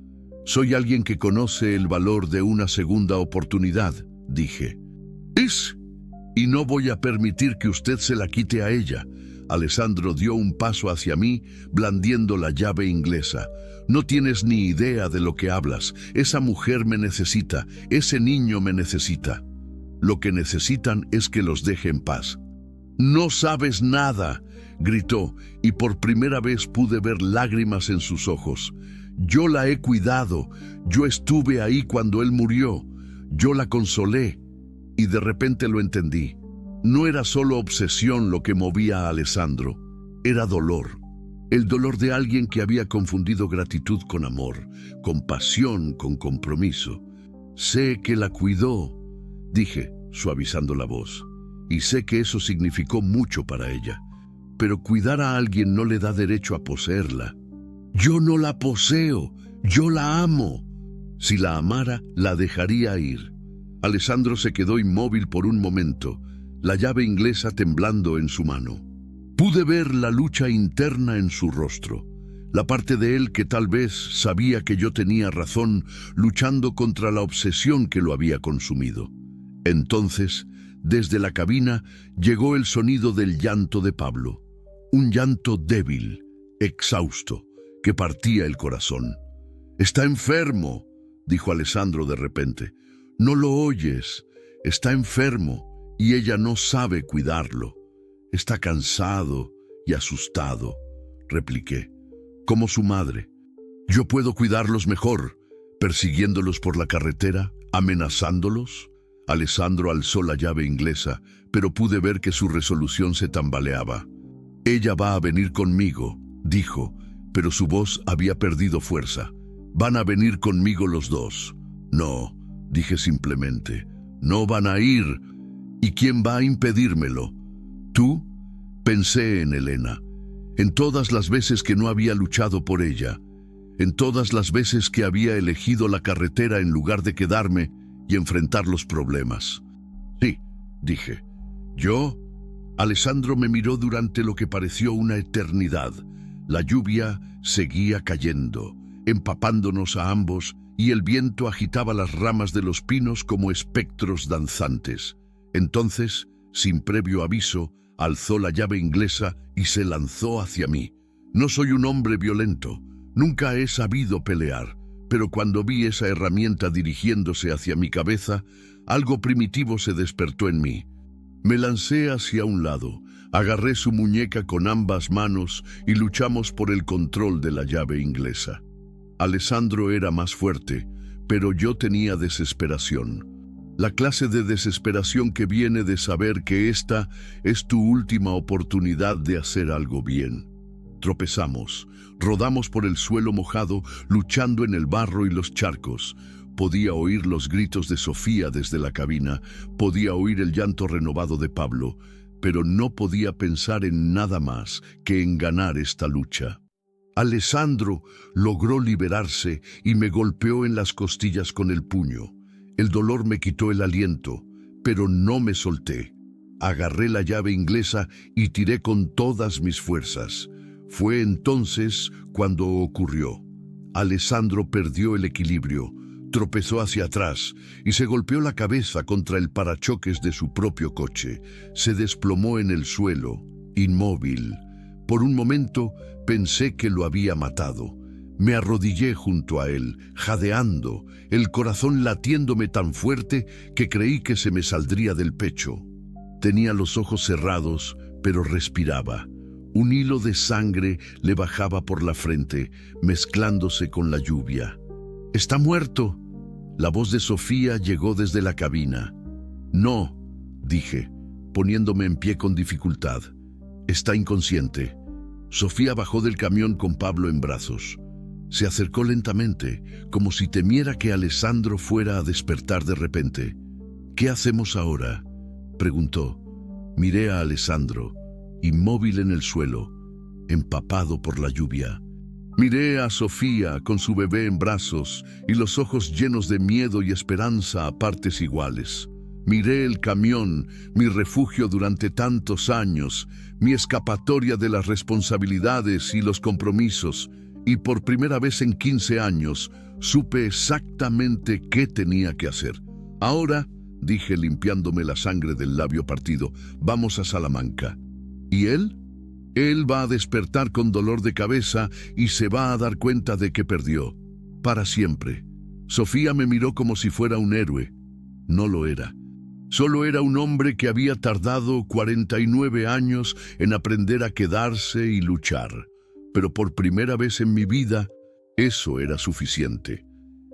«Soy alguien que conoce el valor de una segunda oportunidad», dije. «Y no voy a permitir que usted se la quite a ella». Alessandro dio un paso hacia mí, blandiendo la llave inglesa. «No tienes ni idea de lo que hablas. Esa mujer me necesita, ese niño me necesita. Lo que necesitan es que los deje en paz». «No sabes nada», gritó, y por primera vez pude ver lágrimas en sus ojos. «Yo la he cuidado, yo estuve ahí cuando él murió, yo la consolé». Y de repente lo entendí. No era solo obsesión lo que movía a Alessandro, era dolor. El dolor de alguien que había confundido gratitud con amor, compasión con compromiso. «Sé que la cuidó», dije, suavizando la voz, «y sé que eso significó mucho para ella. Pero cuidar a alguien no le da derecho a poseerla». «Yo no la poseo, yo la amo». Si la amara, la dejaría ir. Alessandro se quedó inmóvil por un momento, la llave inglesa temblando en su mano. Pude ver la lucha interna en su rostro, la parte de él que tal vez sabía que yo tenía razón, luchando contra la obsesión que lo había consumido. Entonces, desde la cabina, llegó el sonido del llanto de Pablo, un llanto débil, exhausto, que partía el corazón. «Está enfermo», dijo Alessandro de repente. «No lo oyes, está enfermo. Y ella no sabe cuidarlo. Está cansado y asustado», repliqué, «como su madre. Yo puedo cuidarlos mejor, persiguiéndolos por la carretera, amenazándolos». Alessandro alzó la llave inglesa, pero pude ver que su resolución se tambaleaba. «Ella va a venir conmigo», dijo, pero su voz había perdido fuerza. «Van a venir conmigo los dos». «No», dije simplemente, «no van a ir». «¿Y quién va a impedírmelo?». «¿Tú?». Pensé en Elena, en todas las veces que no había luchado por ella, en todas las veces que había elegido la carretera en lugar de quedarme, y enfrentar los problemas. Sí, dije. Yo. Alessandro me miró durante lo que pareció una eternidad. La lluvia seguía cayendo, empapándonos a ambos, y el viento agitaba las ramas de los pinos como espectros danzantes. Entonces, sin previo aviso, alzó la llave inglesa y se lanzó hacia mí. No soy un hombre violento, nunca he sabido pelear, pero cuando vi esa herramienta dirigiéndose hacia mi cabeza, algo primitivo se despertó en mí. Me lancé hacia un lado, agarré su muñeca con ambas manos y luchamos por el control de la llave inglesa. Alessandro era más fuerte, pero yo tenía desesperación. La clase de desesperación que viene de saber que esta es tu última oportunidad de hacer algo bien. Tropezamos, rodamos por el suelo mojado, luchando en el barro y los charcos. Podía oír los gritos de Sofía desde la cabina, podía oír el llanto renovado de Pablo, pero no podía pensar en nada más que en ganar esta lucha. Alessandro logró liberarse y me golpeó en las costillas con el puño. El dolor me quitó el aliento, pero no me solté. Agarré la llave inglesa y tiré con todas mis fuerzas. Fue entonces cuando ocurrió. Alessandro perdió el equilibrio, tropezó hacia atrás y se golpeó la cabeza contra el parachoques de su propio coche. Se desplomó en el suelo, inmóvil. Por un momento pensé que lo había matado. Me arrodillé junto a él, jadeando, el corazón latiéndome tan fuerte que creí que se me saldría del pecho. Tenía los ojos cerrados, pero respiraba. Un hilo de sangre le bajaba por la frente, mezclándose con la lluvia. «¡Está muerto!» La voz de Sofía llegó desde la cabina. «No», dije, poniéndome en pie con dificultad. «Está inconsciente». Sofía bajó del camión con Pablo en brazos. Se acercó lentamente, como si temiera que Alessandro fuera a despertar de repente. «¿Qué hacemos ahora?», preguntó. Miré a Alessandro, inmóvil en el suelo, empapado por la lluvia. Miré a Sofía con su bebé en brazos y los ojos llenos de miedo y esperanza a partes iguales. Miré el camión, mi refugio durante tantos años, mi escapatoria de las responsabilidades y los compromisos, y por primera vez en 15 años supe exactamente qué tenía que hacer. «Ahora», dije limpiándome la sangre del labio partido, «vamos a Salamanca». ¿Y él? Él va a despertar con dolor de cabeza y se va a dar cuenta de que perdió. Para siempre. Sofía me miró como si fuera un héroe. No lo era. Solo era un hombre que había tardado 49 años en aprender a quedarse y luchar. Pero por primera vez en mi vida, eso era suficiente.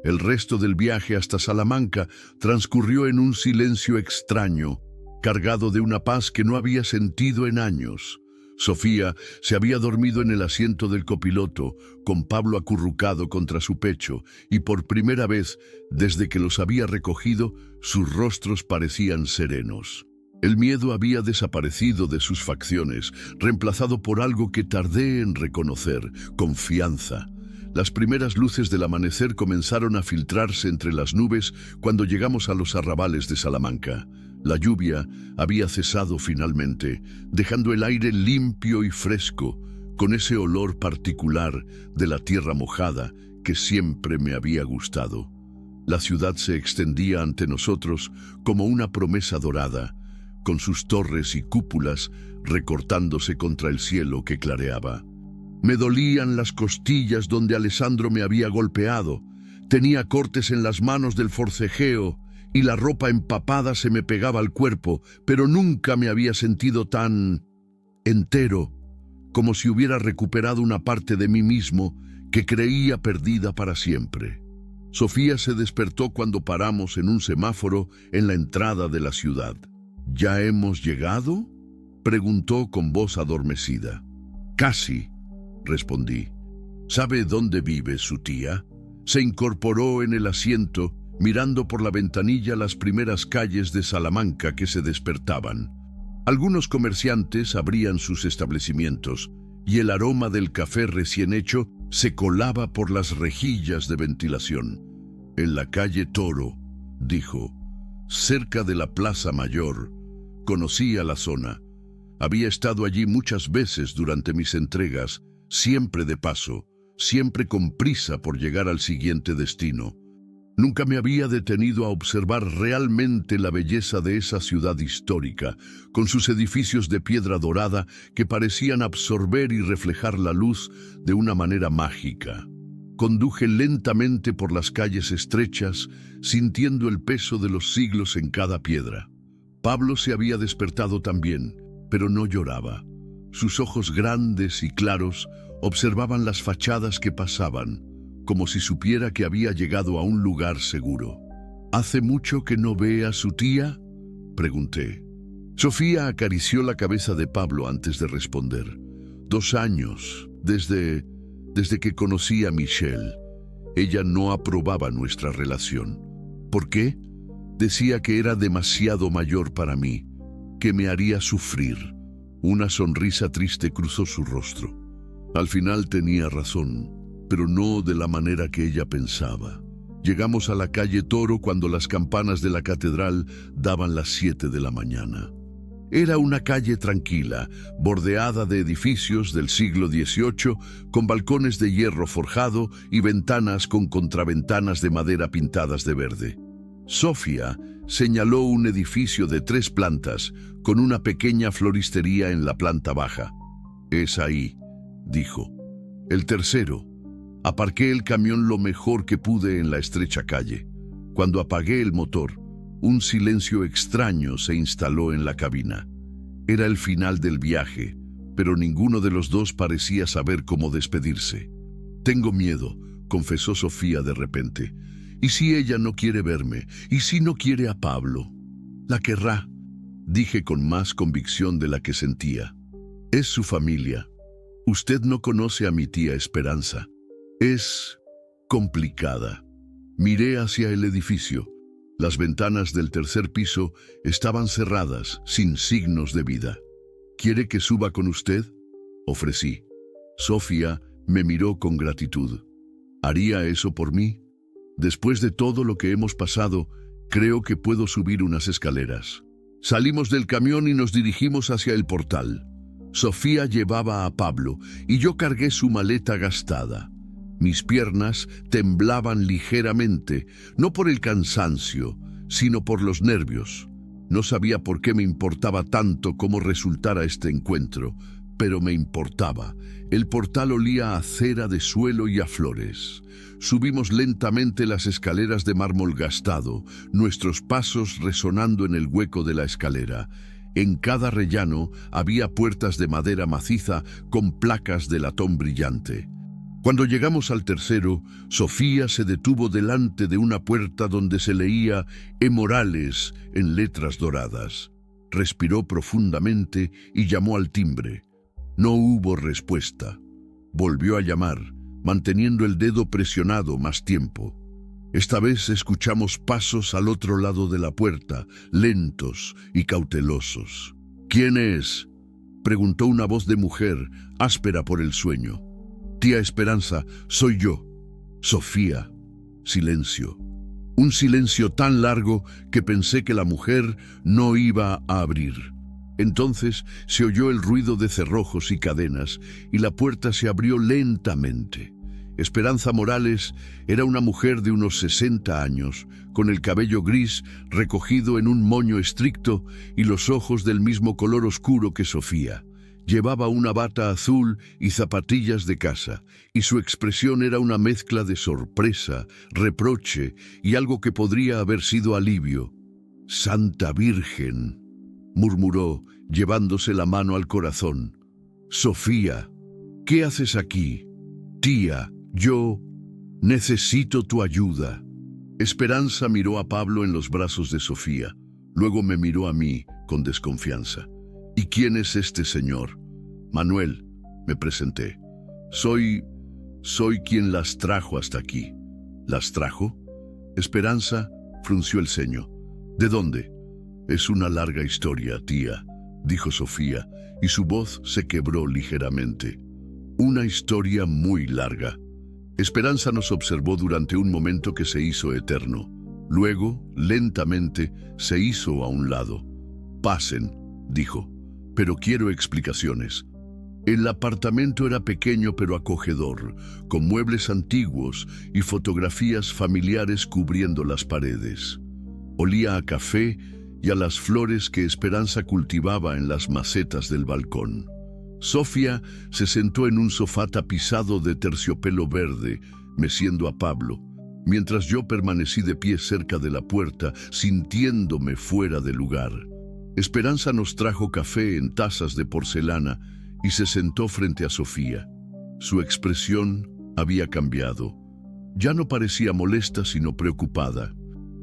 El resto del viaje hasta Salamanca transcurrió en un silencio extraño, cargado de una paz que no había sentido en años. Sofía se había dormido en el asiento del copiloto, con Pablo acurrucado contra su pecho, y por primera vez, desde que los había recogido, sus rostros parecían serenos. El miedo había desaparecido de sus facciones, reemplazado por algo que tardé en reconocer: confianza. Las primeras luces del amanecer comenzaron a filtrarse entre las nubes cuando llegamos a los arrabales de Salamanca. La lluvia había cesado finalmente, dejando el aire limpio y fresco, con ese olor particular de la tierra mojada que siempre me había gustado. La ciudad se extendía ante nosotros como una promesa dorada, con sus torres y cúpulas recortándose contra el cielo que clareaba. Me dolían las costillas donde Alessandro me había golpeado. Tenía cortes en las manos del forcejeo y la ropa empapada se me pegaba al cuerpo, pero nunca me había sentido tan entero, como si hubiera recuperado una parte de mí mismo que creía perdida para siempre. Sofía se despertó cuando paramos en un semáforo en la entrada de la ciudad. «¿Ya hemos llegado?», preguntó con voz adormecida. «Casi», respondí. «¿Sabe dónde vive su tía?». Se incorporó en el asiento, mirando por la ventanilla las primeras calles de Salamanca que se despertaban. Algunos comerciantes abrían sus establecimientos y el aroma del café recién hecho se colaba por las rejillas de ventilación. En la calle Toro, dijo. Cerca de la Plaza Mayor. Conocía la zona. Había estado allí muchas veces durante mis entregas, siempre de paso, siempre con prisa por llegar al siguiente destino. Nunca me había detenido a observar realmente la belleza de esa ciudad histórica, con sus edificios de piedra dorada que parecían absorber y reflejar la luz de una manera mágica. Conduje lentamente por las calles estrechas, sintiendo el peso de los siglos en cada piedra. Pablo se había despertado también, pero no lloraba. Sus ojos grandes y claros observaban las fachadas que pasaban, como si supiera que había llegado a un lugar seguro. ¿Hace mucho que no ve a su tía?, pregunté. Sofía acarició la cabeza de Pablo antes de responder. 2 años, desde que conocí a Michelle. Ella no aprobaba nuestra relación. ¿Por qué? Decía que era demasiado mayor para mí, que me haría sufrir. Una sonrisa triste cruzó su rostro. Al final tenía razón, pero no de la manera que ella pensaba. Llegamos a la calle Toro cuando las campanas de la catedral daban las 7 de la mañana. Era una calle tranquila, bordeada de edificios del siglo XVIII, con balcones de hierro forjado y ventanas con contraventanas de madera pintadas de verde. Sofía señaló un edificio de 3 plantas, con una pequeña floristería en la planta baja. «Es ahí», dijo. «El tercero». Aparqué el camión lo mejor que pude en la estrecha calle. Cuando apagué el motor, un silencio extraño se instaló en la cabina. Era el final del viaje, pero ninguno de los dos parecía saber cómo despedirse. «Tengo miedo», confesó Sofía de repente. «¿Y si ella no quiere verme? ¿Y si no quiere a Pablo?» «La querrá», dije con más convicción de la que sentía. «Es su familia. Usted no conoce a mi tía Esperanza. Es complicada». Miré hacia el edificio. Las ventanas del tercer piso estaban cerradas, sin signos de vida. «¿Quiere que suba con usted?», ofrecí. Sofía me miró con gratitud. «¿Haría eso por mí? Después de todo lo que hemos pasado, creo que puedo subir unas escaleras». Salimos del camión y nos dirigimos hacia el portal. Sofía llevaba a Pablo y yo cargué su maleta gastada. Mis piernas temblaban ligeramente, no por el cansancio, sino por los nervios. No sabía por qué me importaba tanto cómo resultara este encuentro, pero me importaba. El portal olía a cera de suelo y a flores. Subimos lentamente las escaleras de mármol gastado, nuestros pasos resonando en el hueco de la escalera. En cada rellano había puertas de madera maciza con placas de latón brillante. Cuando llegamos al tercero, Sofía se detuvo delante de una puerta donde se leía «E. Morales» en letras doradas. Respiró profundamente y llamó al timbre. No hubo respuesta. Volvió a llamar, manteniendo el dedo presionado más tiempo. Esta vez escuchamos pasos al otro lado de la puerta, lentos y cautelosos. «¿Quién es?», preguntó una voz de mujer, áspera por el sueño. «Tía Esperanza, soy yo». «Sofía». Silencio. Un silencio tan largo que pensé que la mujer no iba a abrir. Entonces se oyó el ruido de cerrojos y cadenas y la puerta se abrió lentamente. Esperanza Morales era una mujer de unos 60 años, con el cabello gris recogido en un moño estricto y los ojos del mismo color oscuro que Sofía. Llevaba una bata azul y zapatillas de casa, y su expresión era una mezcla de sorpresa, reproche y algo que podría haber sido alivio. «Santa Virgen», murmuró, llevándose la mano al corazón. «Sofía, ¿qué haces aquí? Tía, yo necesito tu ayuda». Esperanza miró a Pablo en los brazos de Sofía. Luego me miró a mí con desconfianza. «¿Y quién es este señor?». «Manuel», me presenté. Soy quien las trajo hasta aquí». «¿Las trajo?». Esperanza frunció el ceño. «¿De dónde?». «Es una larga historia, tía», dijo Sofía, y su voz se quebró ligeramente. «Una historia muy larga». Esperanza nos observó durante un momento que se hizo eterno. Luego, lentamente, se hizo a un lado. «Pasen», dijo, «pero quiero explicaciones». El apartamento era pequeño pero acogedor, con muebles antiguos y fotografías familiares cubriendo las paredes. Olía a café y a las flores que Esperanza cultivaba en las macetas del balcón. Sofía se sentó en un sofá tapizado de terciopelo verde, meciendo a Pablo, mientras yo permanecí de pie cerca de la puerta, sintiéndome fuera de lugar. Esperanza nos trajo café en tazas de porcelana y se sentó frente a Sofía. Su expresión había cambiado. Ya no parecía molesta, sino preocupada.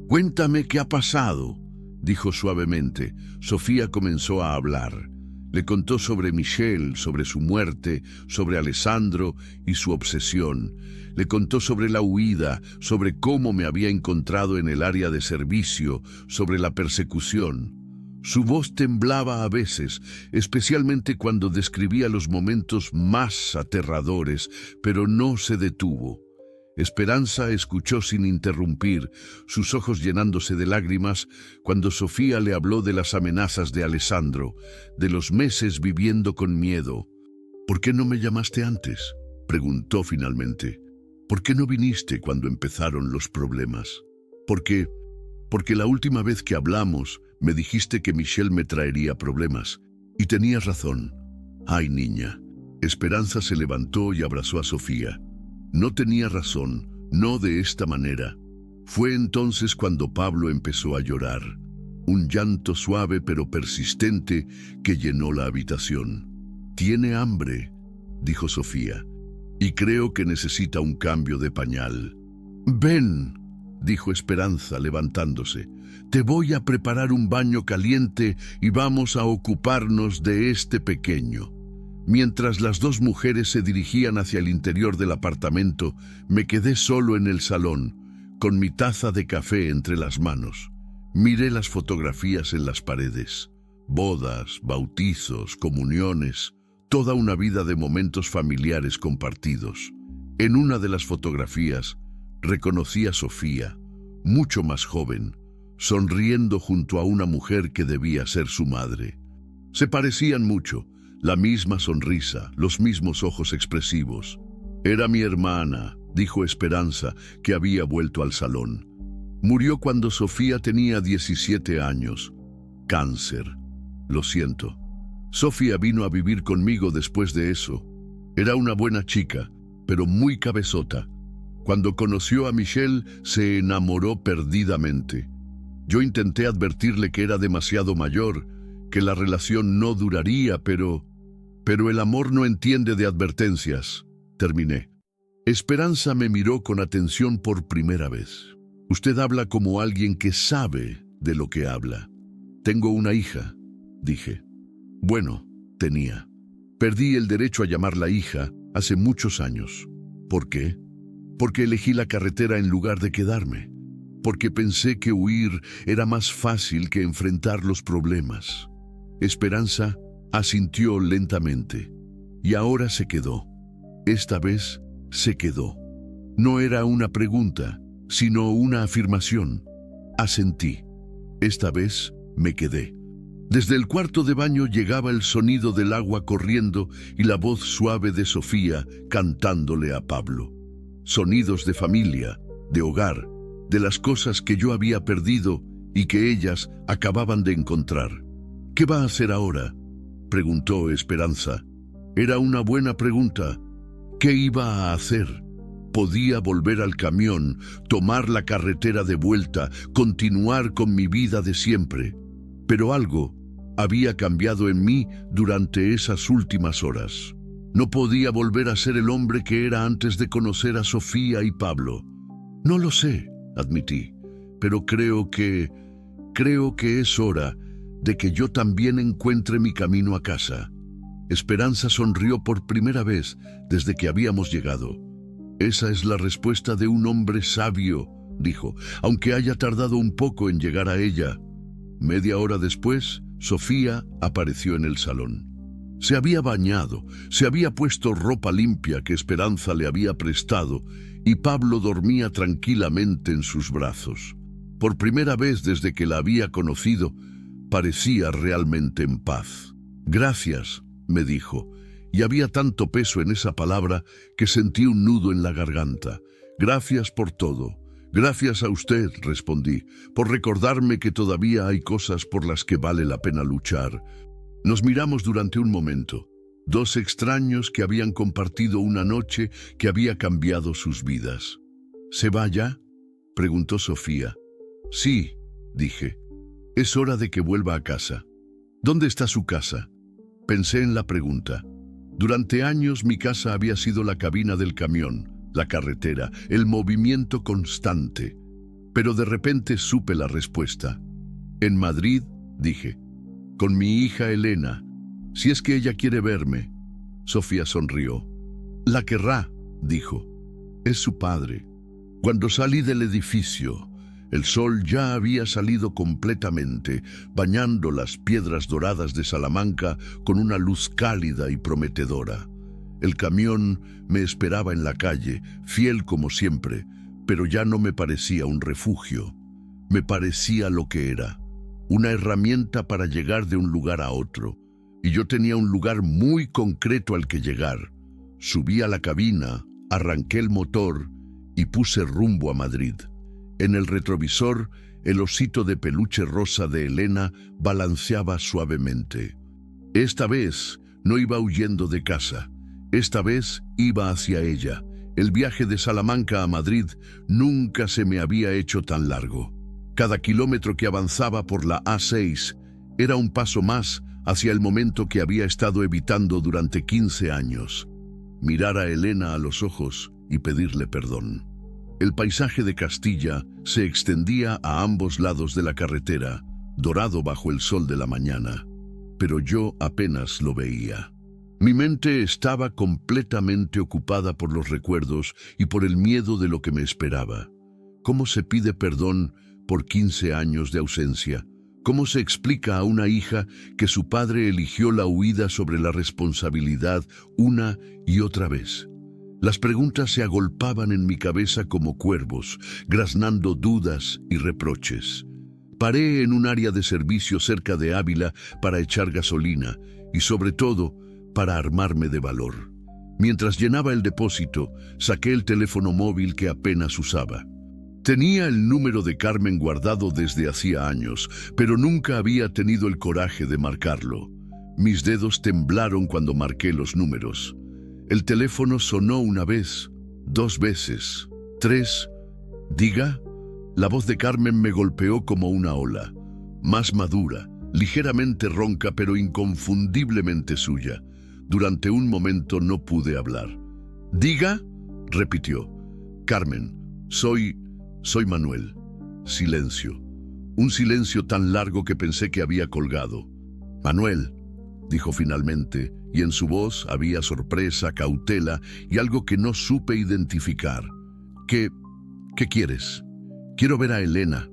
«Cuéntame qué ha pasado», dijo suavemente. Sofía comenzó a hablar. Le contó sobre Michelle, sobre su muerte, sobre Alessandro y su obsesión. Le contó sobre la huida, sobre cómo me había encontrado en el área de servicio, sobre la persecución. Su voz temblaba a veces, especialmente cuando describía los momentos más aterradores, pero no se detuvo. Esperanza escuchó sin interrumpir, sus ojos llenándose de lágrimas, cuando Sofía le habló de las amenazas de Alessandro, de los meses viviendo con miedo. «¿Por qué no me llamaste antes?», preguntó finalmente. «¿Por qué no viniste cuando empezaron los problemas?». Porque la última vez que hablamos me dijiste que Michelle me traería problemas, y tenías razón». «Ay, niña». Esperanza se levantó y abrazó a Sofía. «No tenía razón, no de esta manera». Fue entonces cuando Pablo empezó a llorar, un llanto suave pero persistente que llenó la habitación. «Tiene hambre», dijo Sofía, «y creo que necesita un cambio de pañal». «Ven», dijo Esperanza levantándose, «te voy a preparar un baño caliente y vamos a ocuparnos de este pequeño». Mientras las dos mujeres se dirigían hacia el interior del apartamento, me quedé solo en el salón, con mi taza de café entre las manos. Miré las fotografías en las paredes. Bodas, bautizos, comuniones, toda una vida de momentos familiares compartidos. En una de las fotografías, reconocí a Sofía, mucho más joven, sonriendo junto a una mujer que debía ser su madre. Se parecían mucho. La misma sonrisa, los mismos ojos expresivos. «Era mi hermana», dijo Esperanza, que había vuelto al salón. «Murió cuando Sofía tenía 17 años. Cáncer. Lo siento. Sofía vino a vivir conmigo después de eso. Era una buena chica, pero muy cabezota. Cuando conoció a Michelle, se enamoró perdidamente. Yo intenté advertirle que era demasiado mayor, que la relación no duraría, pero el amor no entiende de advertencias», terminé. Esperanza me miró con atención por primera vez. «Usted habla como alguien que sabe de lo que habla». «Tengo una hija», dije. «Bueno, tenía. Perdí el derecho a llamarla hija hace muchos años». «¿Por qué?». «Porque elegí la carretera en lugar de quedarme. Porque pensé que huir era más fácil que enfrentar los problemas». Esperanza asintió lentamente. «Y ahora se quedó. Esta vez se quedó». No era una pregunta, sino una afirmación. Asentí. Esta vez me quedé. Desde el cuarto de baño llegaba el sonido del agua corriendo y la voz suave de Sofía cantándole a Pablo. Sonidos de familia, de hogar, de las cosas que yo había perdido y que ellas acababan de encontrar. «¿Qué va a hacer ahora?», preguntó Esperanza. Era una buena pregunta. ¿Qué iba a hacer? Podía volver al camión, tomar la carretera de vuelta, continuar con mi vida de siempre. Pero algo había cambiado en mí durante esas últimas horas. No podía volver a ser el hombre que era antes de conocer a Sofía y Pablo. «No lo sé», admití, «pero creo que es hora de que yo también encuentre mi camino a casa». Esperanza sonrió por primera vez desde que habíamos llegado. «Esa es la respuesta de un hombre sabio», dijo, «aunque haya tardado un poco en llegar a ella». Media hora después, Sofía apareció en el salón. Se había bañado, se había puesto ropa limpia que Esperanza le había prestado, y Pablo dormía tranquilamente en sus brazos. Por primera vez desde que la había conocido, parecía realmente en paz. «Gracias», me dijo, y había tanto peso en esa palabra que sentí un nudo en la garganta. «Gracias por todo». «Gracias a usted», respondí, «por recordarme que todavía hay cosas por las que vale la pena luchar». Nos miramos durante un momento, dos extraños que habían compartido una noche que había cambiado sus vidas. «¿Se va ya?», preguntó Sofía. «Sí», dije. «Es hora de que vuelva a casa». «¿Dónde está su casa?». Pensé en la pregunta. Durante años mi casa había sido la cabina del camión, la carretera, el movimiento constante. Pero de repente supe la respuesta. «En Madrid», dije, «con mi hija Elena, si es que ella quiere verme». Sofía sonrió. «La querrá», dijo. «Es su padre». Cuando salí del edificio, el sol ya había salido completamente, bañando las piedras doradas de Salamanca con una luz cálida y prometedora. El camión me esperaba en la calle, fiel como siempre, pero ya no me parecía un refugio. Me parecía lo que era, una herramienta para llegar de un lugar a otro. Y yo tenía un lugar muy concreto al que llegar. Subí a la cabina, arranqué el motor y puse rumbo a Madrid. En el retrovisor, el osito de peluche rosa de Elena balanceaba suavemente. Esta vez no iba huyendo de casa. Esta vez iba hacia ella. El viaje de Salamanca a Madrid nunca se me había hecho tan largo. Cada kilómetro que avanzaba por la A6 era un paso más hacia el momento que había estado evitando durante 15 años. Mirar a Elena a los ojos y pedirle perdón. El paisaje de Castilla se extendía a ambos lados de la carretera, dorado bajo el sol de la mañana, pero yo apenas lo veía. Mi mente estaba completamente ocupada por los recuerdos y por el miedo de lo que me esperaba. ¿Cómo se pide perdón por 15 años de ausencia? ¿Cómo se explica a una hija que su padre eligió la huida sobre la responsabilidad una y otra vez? Las preguntas se agolpaban en mi cabeza como cuervos, graznando dudas y reproches. Paré en un área de servicio cerca de Ávila para echar gasolina y, sobre todo, para armarme de valor. Mientras llenaba el depósito, saqué el teléfono móvil que apenas usaba. Tenía el número de Carmen guardado desde hacía años, pero nunca había tenido el coraje de marcarlo. Mis dedos temblaron cuando marqué los números. El teléfono sonó una vez, 2 veces, 3. «Diga». La voz de Carmen me golpeó como una ola, más madura, ligeramente ronca pero inconfundiblemente suya. Durante un momento no pude hablar. «¿Diga?», repitió. «Carmen, soy Manuel». Silencio. Un silencio tan largo que pensé que había colgado. «Manuel», dijo finalmente, y en su voz había sorpresa, cautela y algo que no supe identificar. ¿Qué quieres?» «Quiero ver a Elena»,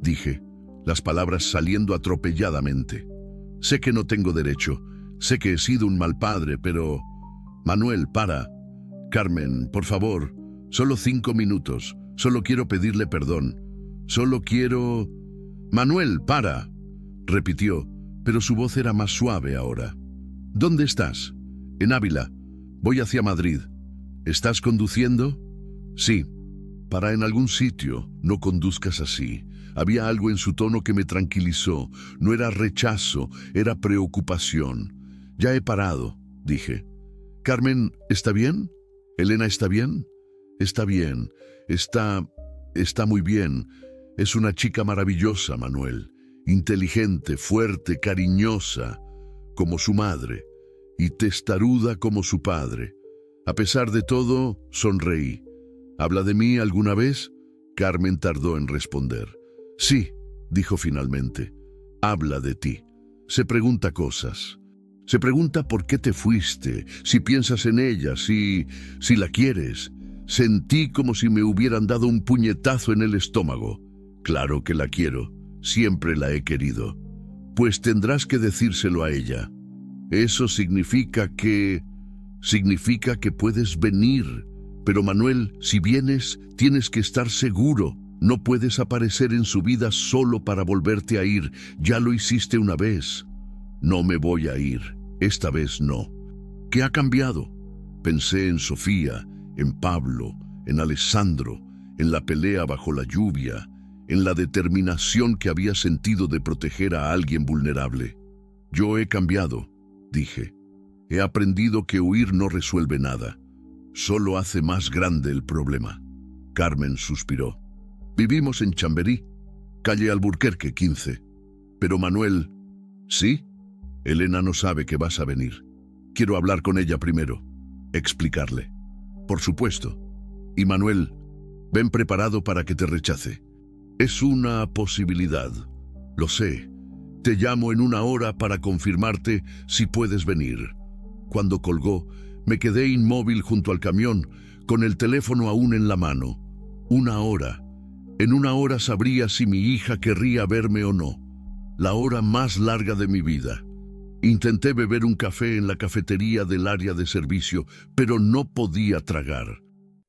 dije, las palabras saliendo atropelladamente. «Sé que no tengo derecho. Sé que he sido un mal padre, pero...» «Manuel, para». «Carmen, por favor, solo 5 minutos. Solo quiero pedirle perdón. Solo quiero...» «Manuel, para», repitió, pero su voz era más suave ahora. «¿Dónde estás?» «En Ávila. Voy hacia Madrid». «¿Estás conduciendo?» «Sí». «Para en algún sitio, no conduzcas así». Había algo en su tono que me tranquilizó. No era rechazo, era preocupación. «Ya he parado», dije. «Carmen, ¿está bien? ¿Elena está bien?» «Está bien. Está muy bien. Es una chica maravillosa, Manuel. Inteligente, fuerte, cariñosa, como su madre, y testaruda como su padre. A pesar de todo, sonreí. ¿Habla de mí alguna vez?» Carmen tardó en responder. «Sí», dijo finalmente. «Habla de ti. Se pregunta cosas. Se pregunta por qué te fuiste, si piensas en ella, si la quieres». Sentí como si me hubieran dado un puñetazo en el estómago. «Claro que la quiero. Siempre la he querido». «Pues tendrás que decírselo a ella. Eso significa que puedes venir. Pero Manuel, si vienes, tienes que estar seguro». No puedes aparecer en su vida solo para volverte a ir. Ya lo hiciste una vez. No me voy a ir. Esta vez no. ¿Qué ha cambiado? Pensé en Sofía, en Pablo, en Alessandro, en la pelea bajo la lluvia, en la determinación que había sentido de proteger a alguien vulnerable. Yo he cambiado, dije. He aprendido que huir no resuelve nada. Solo hace más grande el problema. Carmen suspiró. Vivimos en Chamberí, calle Alburquerque 15. Pero Manuel... ¿Sí? Elena no sabe que vas a venir. Quiero hablar con ella primero. Explicarle. Por supuesto. Y Manuel, ven preparado para que te rechace. Es una posibilidad. Lo sé. Te llamo en 1 hora para confirmarte si puedes venir. Cuando colgó, me quedé inmóvil junto al camión, con el teléfono aún en la mano. 1 hora. En 1 hora sabría si mi hija querría verme o no. La hora más larga de mi vida. Intenté beber un café en la cafetería del área de servicio, pero no podía tragar.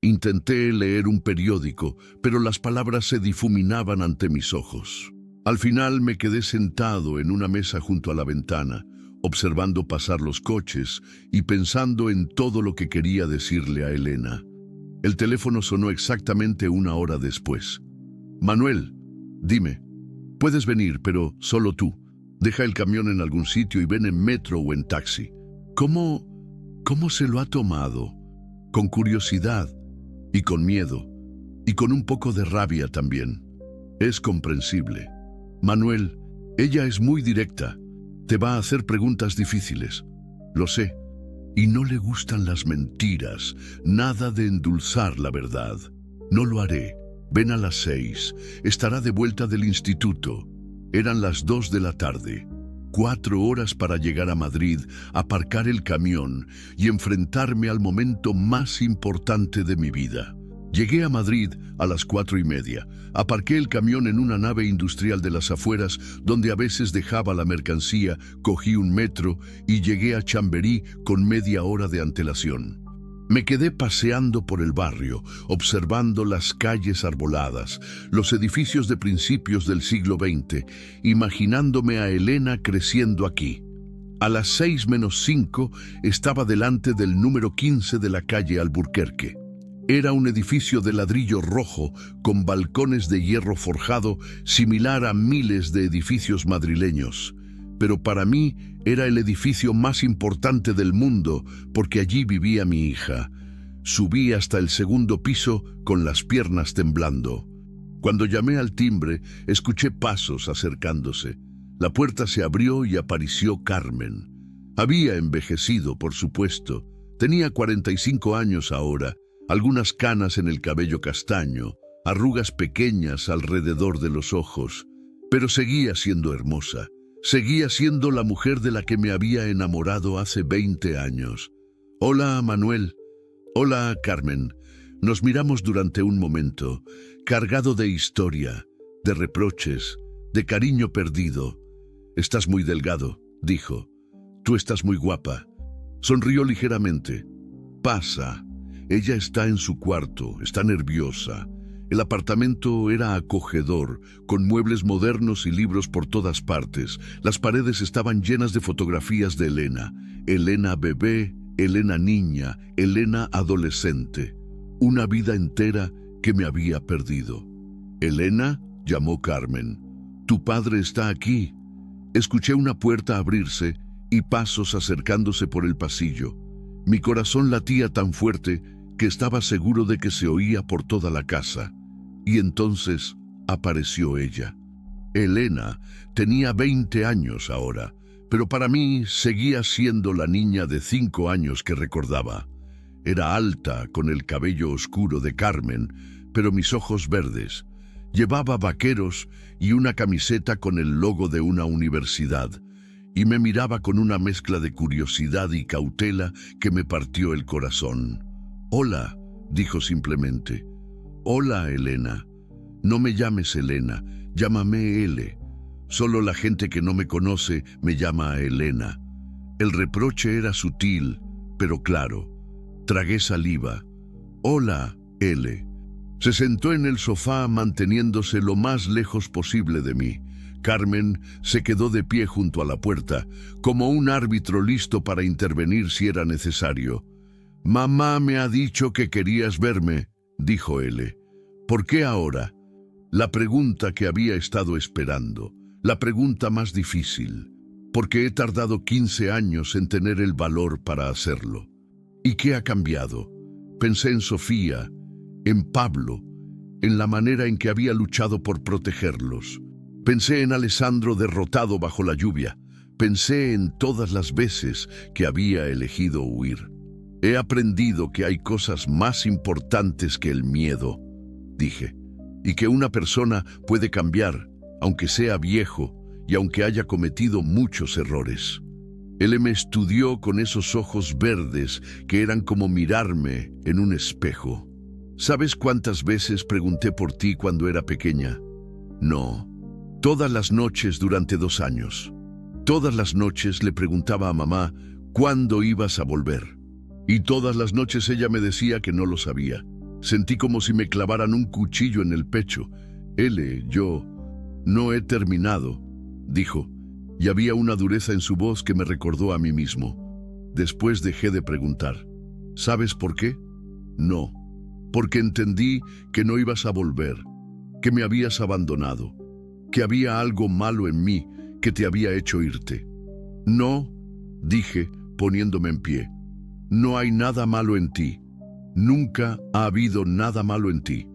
Intenté leer un periódico, pero las palabras se difuminaban ante mis ojos. Al final me quedé sentado en una mesa junto a la ventana, observando pasar los coches y pensando en todo lo que quería decirle a Elena. El teléfono sonó exactamente 1 hora después. Manuel, dime, puedes venir, pero solo tú. Deja el camión en algún sitio y ven en metro o en taxi. ¿Cómo se lo ha tomado? Con curiosidad y con miedo y con un poco de rabia también. Es comprensible. Manuel, ella es muy directa. Te va a hacer preguntas difíciles. Lo sé. Y no le gustan las mentiras, nada de endulzar la verdad. No lo haré. Ven a las 6. Estará de vuelta del instituto. Eran las 2 de la tarde. 4 horas para llegar a Madrid, aparcar el camión y enfrentarme al momento más importante de mi vida. Llegué a Madrid a las 4:30. Aparqué el camión en una nave industrial de las afueras, donde a veces dejaba la mercancía, cogí un metro y llegué a Chamberí con media hora de antelación. Me quedé paseando por el barrio, observando las calles arboladas, los edificios de principios del siglo XX, imaginándome a Elena creciendo aquí. A las 6:05 estaba delante del número 15 de la calle Alburquerque. Era un edificio de ladrillo rojo con balcones de hierro forjado, similar a miles de edificios madrileños. Pero para mí era el edificio más importante del mundo porque allí vivía mi hija. Subí hasta el 2.º piso con las piernas temblando. Cuando llamé al timbre, escuché pasos acercándose. La puerta se abrió y apareció Carmen. Había envejecido, por supuesto. Tenía 45 años ahora, algunas canas en el cabello castaño, arrugas pequeñas alrededor de los ojos, pero seguía siendo hermosa. Seguía siendo la mujer de la que me había enamorado hace 20 años. Hola, Manuel. Hola, Carmen. Nos miramos durante un momento, cargado de historia, de reproches, de cariño perdido. Estás muy delgado, dijo. Tú estás muy guapa. Sonrió ligeramente. Pasa. Ella está en su cuarto, está nerviosa. El apartamento era acogedor, con muebles modernos y libros por todas partes. Las paredes estaban llenas de fotografías de Elena. Elena bebé, Elena niña, Elena adolescente. Una vida entera que me había perdido. «Elena», llamó Carmen, «tu padre está aquí». Escuché una puerta abrirse y pasos acercándose por el pasillo. Mi corazón latía tan fuerte que estaba seguro de que se oía por toda la casa. Y entonces apareció ella. Elena tenía 20 años ahora, pero para mí seguía siendo la niña de 5 años que recordaba. Era alta, con el cabello oscuro de Carmen, pero mis ojos verdes. Llevaba vaqueros y una camiseta con el logo de una universidad, y me miraba con una mezcla de curiosidad y cautela que me partió el corazón. «Hola», dijo simplemente. «Hola, Elena. No me llames Elena, llámame Ele. Solo la gente que no me conoce me llama Elena». El reproche era sutil, pero claro. Tragué saliva. «Hola, Ele». Se sentó en el sofá manteniéndose lo más lejos posible de mí. Carmen se quedó de pie junto a la puerta, como un árbitro listo para intervenir si era necesario. «Mamá me ha dicho que querías verme», dijo él. «¿Por qué ahora?» La pregunta que había estado esperando, la pregunta más difícil, porque he tardado 15 años en tener el valor para hacerlo. ¿Y qué ha cambiado? Pensé en Sofía, en Pablo, en la manera en que había luchado por protegerlos. Pensé en Alessandro derrotado bajo la lluvia. Pensé en todas las veces que había elegido huir. He aprendido que hay cosas más importantes que el miedo, dije, y que una persona puede cambiar, aunque sea viejo y aunque haya cometido muchos errores. Él me estudió con esos ojos verdes que eran como mirarme en un espejo. ¿Sabes cuántas veces pregunté por ti cuando era pequeña? No, todas las noches durante 2 años. Todas las noches le preguntaba a mamá cuándo ibas a volver. Y todas las noches ella me decía que no lo sabía. Sentí como si me clavaran un cuchillo en el pecho. Yo no he terminado, dijo, y había una dureza en su voz que me recordó a mí mismo. Después dejé de preguntar. ¿Sabes por qué? No, porque entendí que no ibas a volver, que me habías abandonado, que había algo malo en mí que te había hecho irte. No, dije, poniéndome en pie. No hay nada malo en ti. Nunca ha habido nada malo en ti.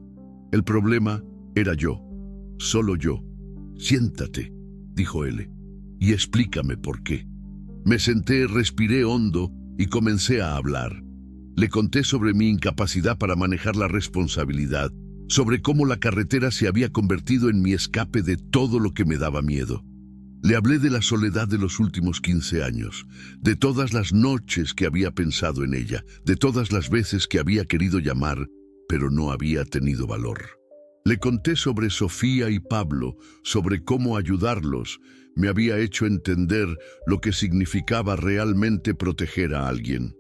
El problema era yo, solo yo. Siéntate, dijo él, y explícame por qué. Me senté, respiré hondo y comencé a hablar. Le conté sobre mi incapacidad para manejar la responsabilidad, sobre cómo la carretera se había convertido en mi escape de todo lo que me daba miedo. Le hablé de la soledad de los últimos 15 años, de todas las noches que había pensado en ella, de todas las veces que había querido llamar, pero no había tenido valor. Le conté sobre Sofía y Pablo, sobre cómo ayudarlos. Me había hecho entender lo que significaba realmente proteger a alguien.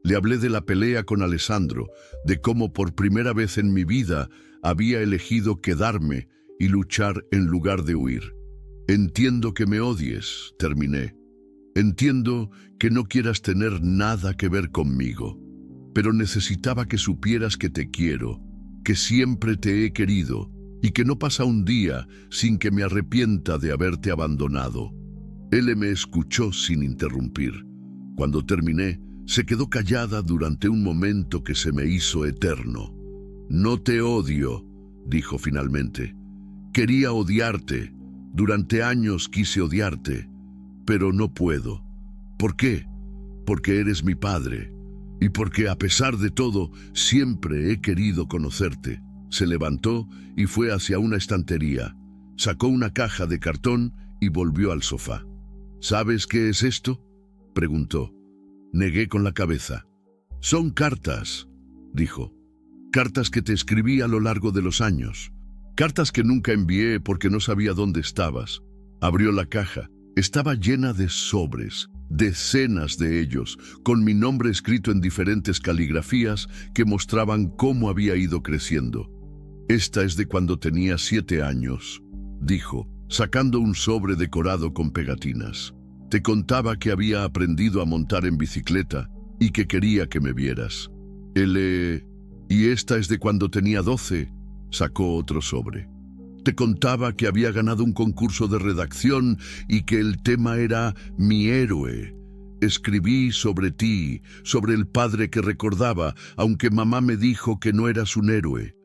Le hablé de la pelea con Alessandro, de cómo por primera vez en mi vida había elegido quedarme y luchar en lugar de huir. Entiendo que me odies, terminé. Entiendo que no quieras tener nada que ver conmigo, pero necesitaba que supieras que te quiero, que siempre te he querido y que no pasa un día sin que me arrepienta de haberte abandonado. Él me escuchó sin interrumpir. Cuando terminé, se quedó callada durante un momento que se me hizo eterno. No te odio, dijo finalmente. Quería odiarte. Durante años quise odiarte, pero no puedo. ¿Por qué? Porque eres mi padre y porque a pesar de todo siempre he querido conocerte. Se levantó y fue hacia una estantería. Sacó una caja de cartón y volvió al sofá. ¿Sabes qué es esto?, preguntó. Negué con la cabeza. Son cartas, dijo. Cartas que te escribí a lo largo de los años. Cartas que nunca envié porque no sabía dónde estabas. Abrió la caja. Estaba llena de sobres, decenas de ellos, con mi nombre escrito en diferentes caligrafías que mostraban cómo había ido creciendo. Esta es de cuando tenía 7 años, dijo, sacando un sobre decorado con pegatinas. Te contaba que había aprendido a montar en bicicleta y que quería que me vieras. Y esta es de cuando tenía 12, sacó otro sobre. Te contaba que había ganado un concurso de redacción y que el tema era mi héroe. Escribí sobre ti, sobre el padre que recordaba, aunque mamá me dijo que no eras un héroe.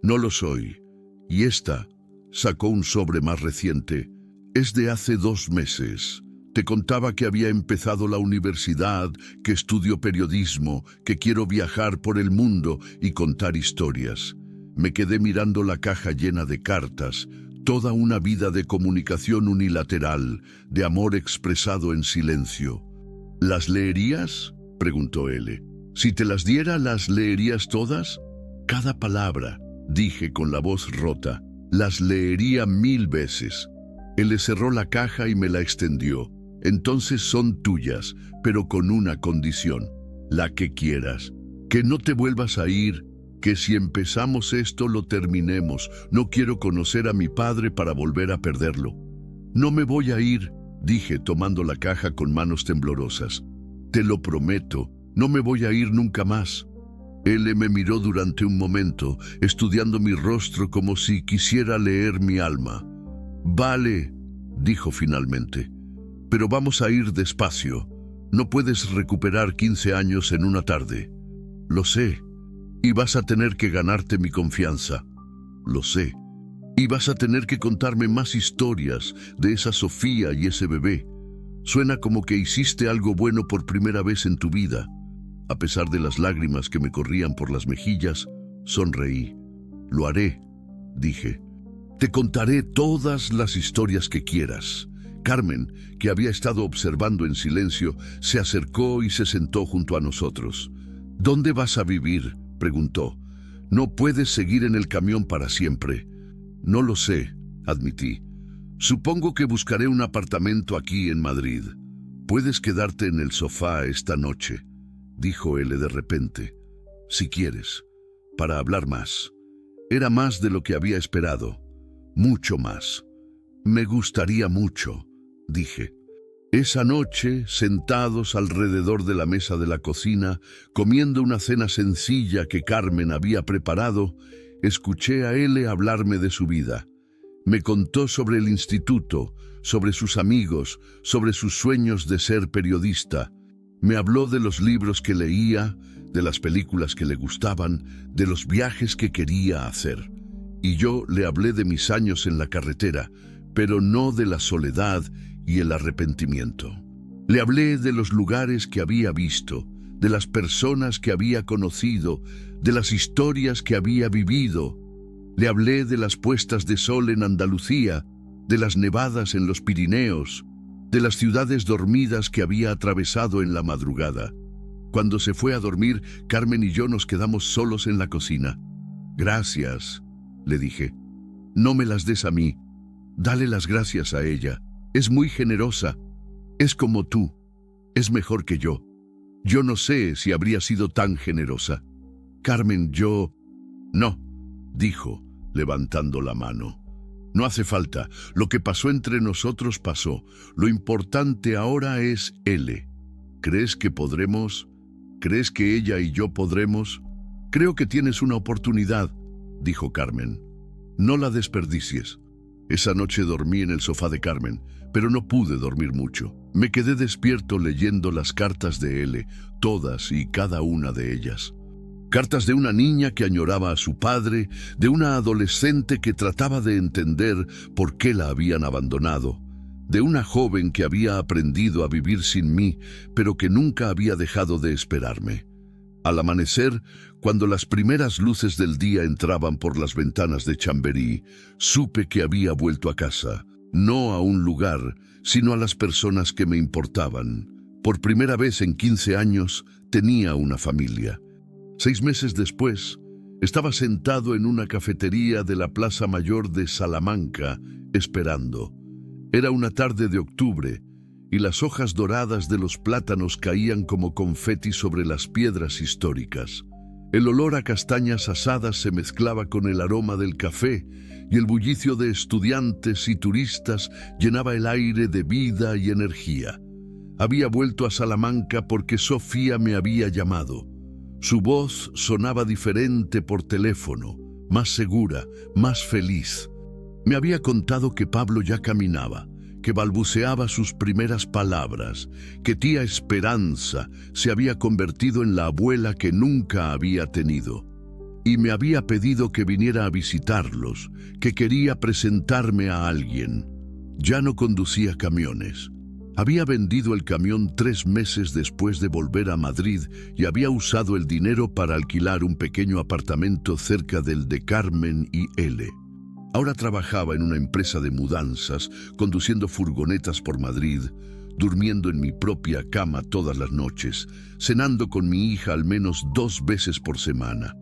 No lo soy. Y esta, sacó un sobre más reciente, es de hace 2 meses. Te contaba que había empezado la universidad, que estudio periodismo, que quiero viajar por el mundo y contar historias. Me quedé mirando la caja llena de cartas, toda una vida de comunicación unilateral, de amor expresado en silencio. ¿Las leerías?, preguntó él. Si te las diera, ¿las leerías todas? Cada palabra, dije con la voz rota. Las leería 1000 veces. Él le cerró la caja y me la extendió. Entonces son tuyas, pero con una condición, la que quieras. Que no te vuelvas a ir Que si empezamos esto lo terminemos. No quiero conocer a mi padre para volver a perderlo. No me voy a ir, dije tomando la caja con manos temblorosas. Te lo prometo, no me voy a ir nunca más. Él me miró durante un momento, estudiando mi rostro como si quisiera leer mi alma. Vale, dijo finalmente, pero vamos a ir despacio. No puedes recuperar 15 años en una tarde. Lo sé, y vas a tener que ganarte mi confianza. Lo sé, y vas a tener que contarme más historias de esa Sofía y ese bebé. Suena como que hiciste algo bueno por primera vez en tu vida. A pesar de las lágrimas que me corrían por las mejillas, sonreí. Lo haré, dije. Te contaré todas las historias que quieras. Carmen, que había estado observando en silencio, se acercó y se sentó junto a nosotros. ¿Dónde vas a vivir?, preguntó. No puedes seguir en el camión para siempre. No lo sé, admití. Supongo que buscaré un apartamento aquí en Madrid. Puedes quedarte en el sofá esta noche, dijo él de repente. Si quieres, para hablar más. Era más de lo que había esperado. Mucho más. Me gustaría mucho, dije. Esa noche, sentados alrededor de la mesa de la cocina, comiendo una cena sencilla que Carmen había preparado, escuché a él hablarme de su vida. Me contó sobre el instituto, sobre sus amigos, sobre sus sueños de ser periodista. Me habló de los libros que leía, de las películas que le gustaban, de los viajes que quería hacer. Y yo le hablé de mis años en la carretera, pero no de la soledad y el arrepentimiento. Le hablé de los lugares que había visto, de las personas que había conocido, de las historias que había vivido. Le hablé de las puestas de sol en Andalucía, de las nevadas en los Pirineos, de las ciudades dormidas que había atravesado en la madrugada. Cuando se fue a dormir, Carmen y yo nos quedamos solos en la cocina. Gracias, le dije. No me las des a mí. Dale las gracias a ella. Es muy generosa. Es como tú. Es mejor que yo. Yo no sé si habría sido tan generosa. Carmen, yo... No, dijo, levantando la mano. No hace falta. Lo que pasó entre nosotros pasó. Lo importante ahora es él. ¿Crees que podremos? ¿Crees que ella y yo podremos? Creo que tienes una oportunidad, dijo Carmen. No la desperdicies. Esa noche dormí en el sofá de Carmen, pero no pude dormir mucho. Me quedé despierto leyendo las cartas de él, todas y cada una de ellas. Cartas de una niña que añoraba a su padre, de una adolescente que trataba de entender por qué la habían abandonado, de una joven que había aprendido a vivir sin mí, pero que nunca había dejado de esperarme. Al amanecer, cuando las primeras luces del día entraban por las ventanas de Chamberí, supe que había vuelto a casa, no a un lugar, sino a las personas que me importaban. Por primera vez en 15 años, tenía una familia. 6 meses después, estaba sentado en una cafetería de la Plaza Mayor de Salamanca, esperando. Era una tarde de octubre, y las hojas doradas de los plátanos caían como confeti sobre las piedras históricas. El olor a castañas asadas se mezclaba con el aroma del café, y el bullicio de estudiantes y turistas llenaba el aire de vida y energía. Había vuelto a Salamanca porque Sofía me había llamado. Su voz sonaba diferente por teléfono, más segura, más feliz. Me había contado que Pablo ya caminaba, que balbuceaba sus primeras palabras, que tía Esperanza se había convertido en la abuela que nunca había tenido. Y me había pedido que viniera a visitarlos, que quería presentarme a alguien. Ya no conducía camiones. Había vendido el camión 3 meses después de volver a Madrid y había usado el dinero para alquilar un pequeño apartamento cerca del de Carmen y él. Ahora trabajaba en una empresa de mudanzas, conduciendo furgonetas por Madrid, durmiendo en mi propia cama todas las noches, cenando con mi hija al menos 2 veces por semana.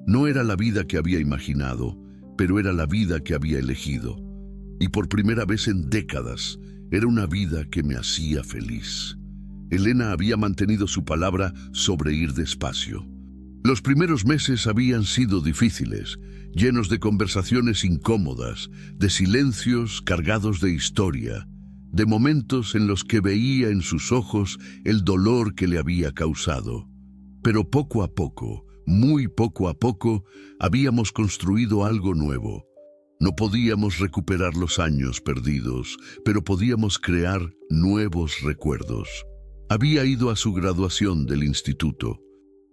No era la vida que había imaginado, pero era la vida que había elegido. Y por primera vez en décadas, era una vida que me hacía feliz. Elena había mantenido su palabra sobre ir despacio. Los primeros meses habían sido difíciles, llenos de conversaciones incómodas, de silencios cargados de historia, de momentos en los que veía en sus ojos el dolor que le había causado. Pero poco a poco, muy poco a poco, habíamos construido algo nuevo. No podíamos recuperar los años perdidos, pero podíamos crear nuevos recuerdos. Había ido a su graduación del instituto.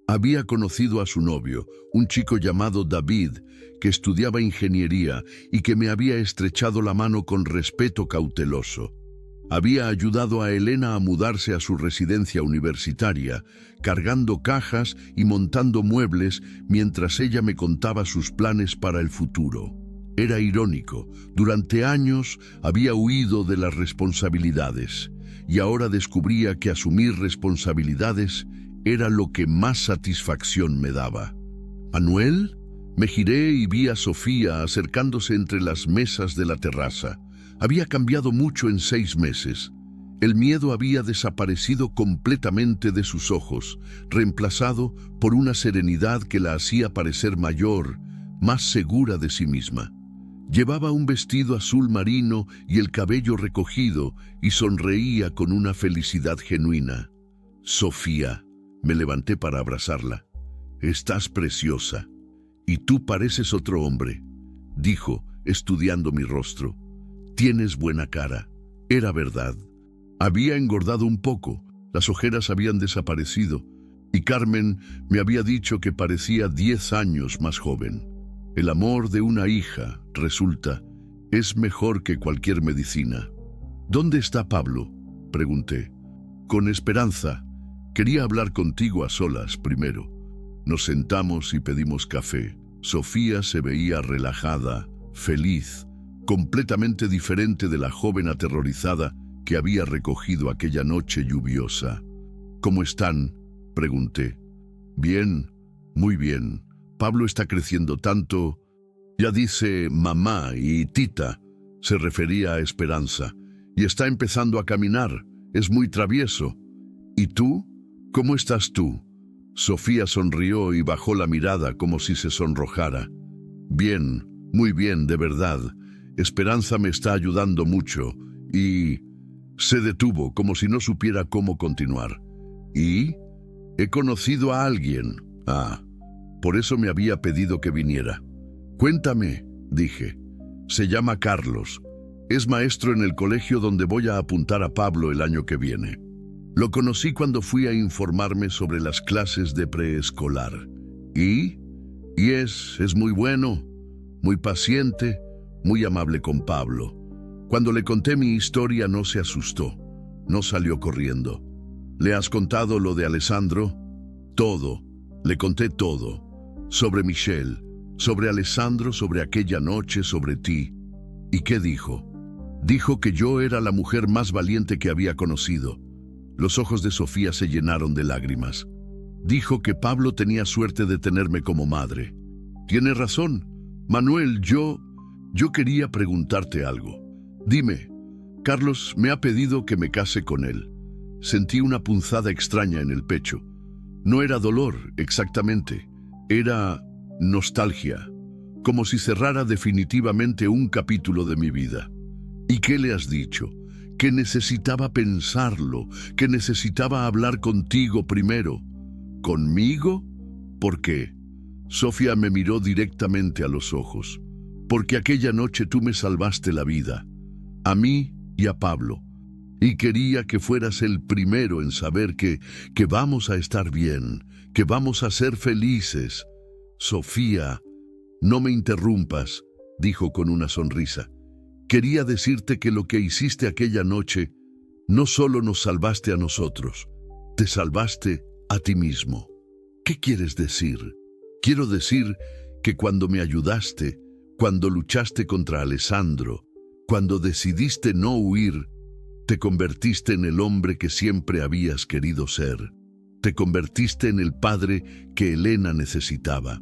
Había conocido a su novio, un chico llamado David, que estudiaba ingeniería y que me había estrechado la mano con respeto cauteloso. Había ayudado a Elena a mudarse a su residencia universitaria, cargando cajas y montando muebles mientras ella me contaba sus planes para el futuro. Era irónico, durante años había huido de las responsabilidades y ahora descubría que asumir responsabilidades era lo que más satisfacción me daba. ¿Manuel? Me giré y vi a Sofía acercándose entre las mesas de la terraza. Había cambiado mucho en 6 meses. El miedo había desaparecido completamente de sus ojos, reemplazado por una serenidad que la hacía parecer mayor, más segura de sí misma. Llevaba un vestido azul marino y el cabello recogido y sonreía con una felicidad genuina. Sofía, me levanté para abrazarla. Estás preciosa. Y tú pareces otro hombre, dijo, estudiando mi rostro. Tienes buena cara. Era verdad. Había engordado un poco, las ojeras habían desaparecido, y Carmen me había dicho que parecía 10 años más joven. El amor de una hija, resulta, es mejor que cualquier medicina. ¿Dónde está Pablo?, pregunté. Con Esperanza. Quería hablar contigo a solas primero. Nos sentamos y pedimos café. Sofía se veía relajada, feliz, completamente diferente de la joven aterrorizada que había recogido aquella noche lluviosa. ¿Cómo están?, pregunté. Bien, muy bien. Pablo está creciendo tanto. Ya dice mamá y tita, se refería a Esperanza, y está empezando a caminar. Es muy travieso. ¿Y tú? ¿Cómo estás tú? Sofía sonrió y bajó la mirada como si se sonrojara. Bien, muy bien, de verdad. Esperanza me está ayudando mucho y... Se detuvo como si no supiera cómo continuar. ¿Y? He conocido a alguien. Ah, por eso me había pedido que viniera. Cuéntame, dije. Se llama Carlos. Es maestro en el colegio donde voy a apuntar a Pablo el año que viene. Lo conocí cuando fui a informarme sobre las clases de preescolar. ¿Y? Y es muy bueno, muy paciente, muy amable con Pablo. Cuando le conté mi historia no se asustó, no salió corriendo. ¿Le has contado lo de Alessandro? Todo, le conté todo. Sobre Michelle, sobre Alessandro, sobre aquella noche, sobre ti. ¿Y qué dijo? Dijo que yo era la mujer más valiente que había conocido. Los ojos de Sofía se llenaron de lágrimas. Dijo que Pablo tenía suerte de tenerme como madre. Tienes razón, Manuel, yo quería preguntarte algo. Dime, Carlos me ha pedido que me case con él. Sentí una punzada extraña en el pecho. No era dolor, exactamente. Era nostalgia, como si cerrara definitivamente un capítulo de mi vida. ¿Y qué le has dicho? Que necesitaba pensarlo, que necesitaba hablar contigo primero. ¿Conmigo? ¿Por qué? Sofía me miró directamente a los ojos. Porque aquella noche tú me salvaste la vida, a mí y a Pablo, y quería que fueras el primero en saber que vamos a estar bien, que vamos a ser felices. Sofía, no me interrumpas, dijo con una sonrisa. Quería decirte que lo que hiciste aquella noche, no solo nos salvaste a nosotros, te salvaste a ti mismo. ¿Qué quieres decir? Quiero decir que cuando me ayudaste, cuando luchaste contra Alessandro, cuando decidiste no huir, te convertiste en el hombre que siempre habías querido ser. Te convertiste en el padre que Elena necesitaba.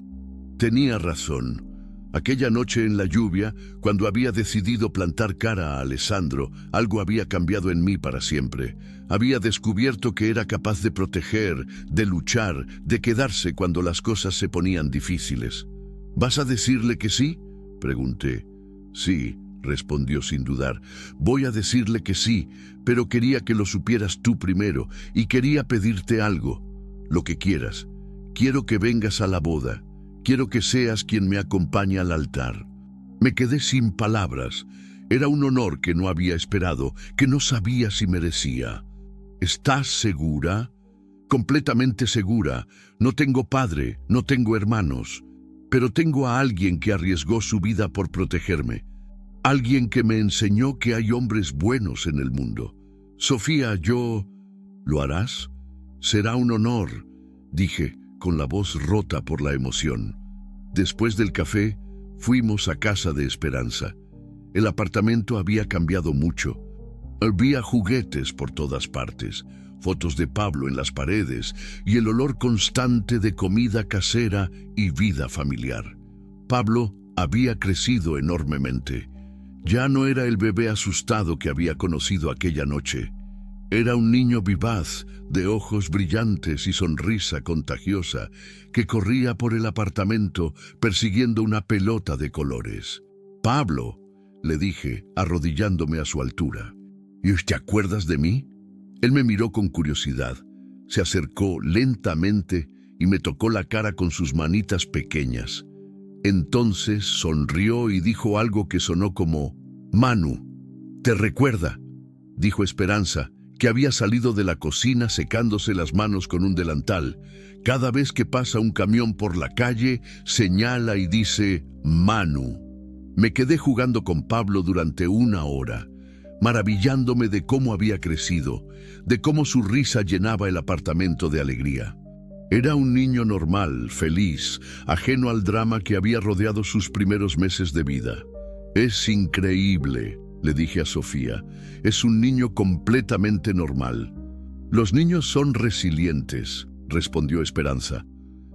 Tenía razón. Aquella noche en la lluvia, cuando había decidido plantar cara a Alessandro, algo había cambiado en mí para siempre. Había descubierto que era capaz de proteger, de luchar, de quedarse cuando las cosas se ponían difíciles. ¿Vas a decirle que sí?, pregunté. Sí, respondió sin dudar. Voy a decirle que sí, pero quería que lo supieras tú primero y quería pedirte algo, lo que quieras. Quiero que vengas a la boda. Quiero que seas quien me acompañe al altar. Me quedé sin palabras. Era un honor que no había esperado, que no sabía si merecía. ¿Estás segura? Completamente segura. No tengo padre, no tengo hermanos, pero tengo a alguien que arriesgó su vida por protegerme. Alguien que me enseñó que hay hombres buenos en el mundo. Sofía, ¿Lo harás? Será un honor, dije, con la voz rota por la emoción. Después del café, fuimos a casa de Esperanza. El apartamento había cambiado mucho. Había juguetes por todas partes, fotos de Pablo en las paredes y el olor constante de comida casera y vida familiar. Pablo había crecido enormemente. Ya no era el bebé asustado que había conocido aquella noche. Era un niño vivaz, de ojos brillantes y sonrisa contagiosa, que corría por el apartamento persiguiendo una pelota de colores. «Pablo», le dije, arrodillándome a su altura. «¿Y te acuerdas de mí?» Él me miró con curiosidad, se acercó lentamente y me tocó la cara con sus manitas pequeñas. Entonces sonrió y dijo algo que sonó como «Manu, ¿te recuerda?», dijo Esperanza, que había salido de la cocina secándose las manos con un delantal. Cada vez que pasa un camión por la calle, señala y dice «Manu». Me quedé jugando con Pablo durante 1 hora, maravillándome de cómo había crecido, de cómo su risa llenaba el apartamento de alegría. Era un niño normal, feliz, ajeno al drama que había rodeado sus primeros meses de vida. «Es increíble», le dije a Sofía. «Es un niño completamente normal». «Los niños son resilientes», respondió Esperanza.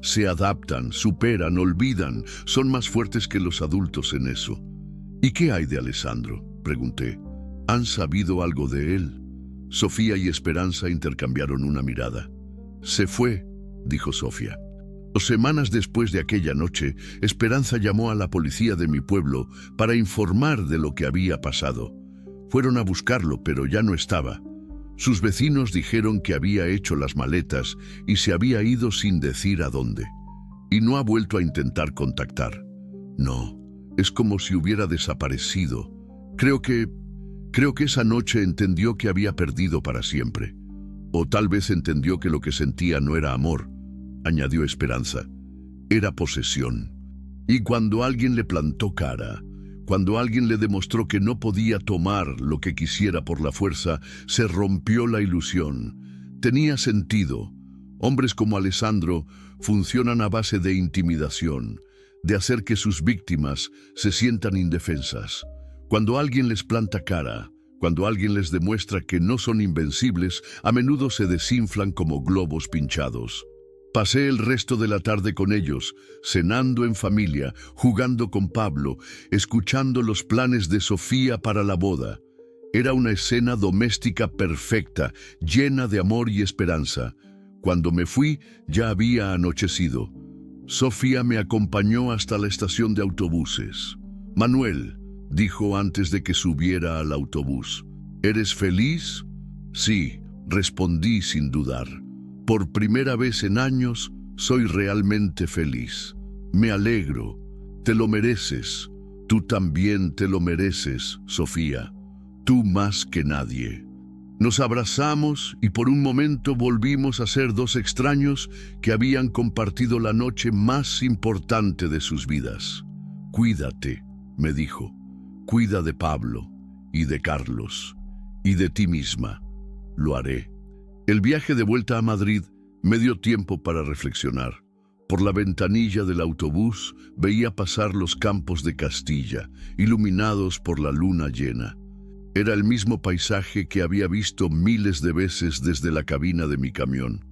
«Se adaptan, superan, olvidan, son más fuertes que los adultos en eso». «¿Y qué hay de Alessandro?», pregunté. «¿Han sabido algo de él?». Sofía y Esperanza intercambiaron una mirada. «Se fue», dijo Sofía. 2 semanas después de aquella noche, Esperanza llamó a la policía de mi pueblo para informar de lo que había pasado. Fueron a buscarlo, pero ya no estaba. Sus vecinos dijeron que había hecho las maletas y se había ido sin decir a dónde. Y no ha vuelto a intentar contactar. No, es como si hubiera desaparecido. Creo que esa noche entendió que había perdido para siempre. O tal vez entendió que lo que sentía no era amor, añadió Esperanza. Era posesión. Y cuando alguien le plantó cara, cuando alguien le demostró que no podía tomar lo que quisiera por la fuerza, se rompió la ilusión. Tenía sentido. Hombres como Alessandro funcionan a base de intimidación, de hacer que sus víctimas se sientan indefensas. Cuando alguien les planta cara, cuando alguien les demuestra que no son invencibles, a menudo se desinflan como globos pinchados. Pasé el resto de la tarde con ellos, cenando en familia, jugando con Pablo, escuchando los planes de Sofía para la boda. Era una escena doméstica perfecta, llena de amor y esperanza. Cuando me fui, ya había anochecido. Sofía me acompañó hasta la estación de autobuses. «Manuel», dijo antes de que subiera al autobús, «¿eres feliz?». «Sí», respondí sin dudar. «Por primera vez en años, soy realmente feliz. Me alegro. Te lo mereces. Tú también te lo mereces, Sofía. Tú más que nadie». Nos abrazamos y por un momento volvimos a ser 2 extraños que habían compartido la noche más importante de sus vidas. «Cuídate», me dijo. «Cuida de Pablo y de Carlos y de ti misma». «Lo haré». El viaje de vuelta a Madrid me dio tiempo para reflexionar. Por la ventanilla del autobús veía pasar los campos de Castilla, iluminados por la luna llena. Era el mismo paisaje que había visto miles de veces desde la cabina de mi camión,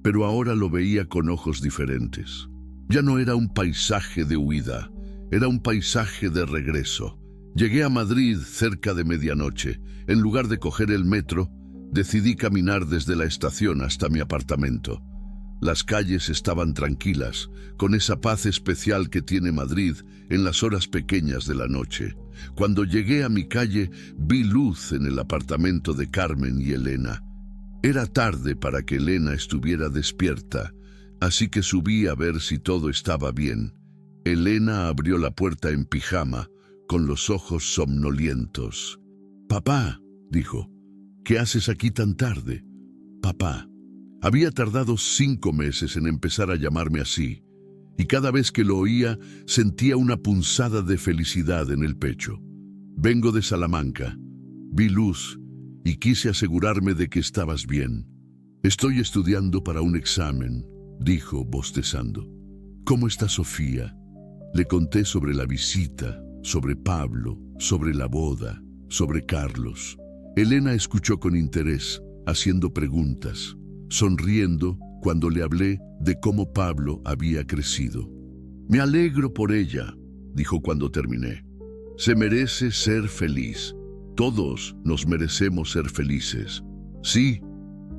pero ahora lo veía con ojos diferentes. Ya no era un paisaje de huida, Era un paisaje de regreso. Llegué a Madrid cerca de medianoche. En lugar de coger el metro, decidí caminar desde la estación hasta mi apartamento. Las calles estaban tranquilas, con esa paz especial que tiene Madrid en las horas pequeñas de la noche. Cuando llegué a mi calle, vi luz en el apartamento de Carmen y Elena. Era tarde para que Elena estuviera despierta, así que subí a ver si todo estaba bien. Elena abrió la puerta en pijama, con los ojos somnolientos. «Papá», dijo, «¿qué haces aquí tan tarde?» «Papá». Había tardado 5 meses en empezar a llamarme así, y cada vez que lo oía sentía una punzada de felicidad en el pecho. «Vengo de Salamanca. Vi luz y quise asegurarme de que estabas bien. Estoy estudiando para un examen», dijo bostezando. «¿Cómo está Sofía?» Le conté sobre la visita, sobre Pablo, sobre la boda, sobre Carlos. Elena escuchó con interés, haciendo preguntas, sonriendo cuando le hablé de cómo Pablo había crecido. «Me alegro por ella», dijo cuando terminé. «Se merece ser feliz. Todos nos merecemos ser felices». «Sí».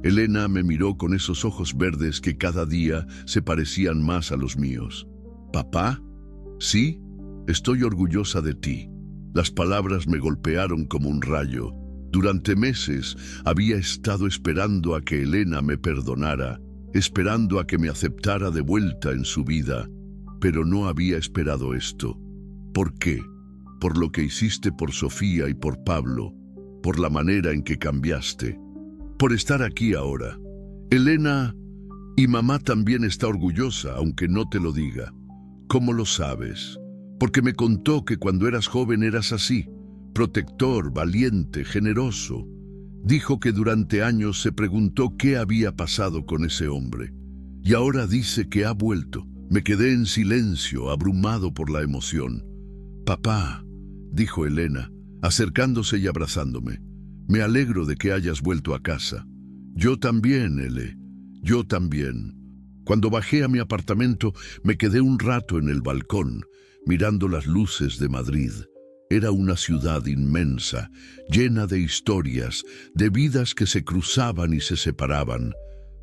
Elena me miró con esos ojos verdes que cada día se parecían más a los míos. «¿Papá?» «Sí, estoy orgullosa de ti». Las palabras me golpearon como un rayo. Durante meses había estado esperando a que Elena me perdonara, esperando a que me aceptara de vuelta en su vida, pero no había esperado esto. ¿Por qué? Por lo que hiciste por Sofía y por Pablo, por la manera en que cambiaste, por estar aquí ahora. Elena, y mamá también está orgullosa, aunque no te lo diga. ¿Cómo lo sabes? Porque me contó que cuando eras joven eras así. Protector, valiente, generoso. Dijo que durante años se preguntó qué había pasado con ese hombre. Y ahora dice que ha vuelto. Me quedé en silencio, abrumado por la emoción. «Papá», dijo Elena, acercándose y abrazándome, «me alegro de que hayas vuelto a casa». «Yo también, Ele, yo también». Cuando bajé a mi apartamento, me quedé un rato en el balcón, mirando las luces de Madrid. Era una ciudad inmensa, llena de historias, de vidas que se cruzaban y se separaban,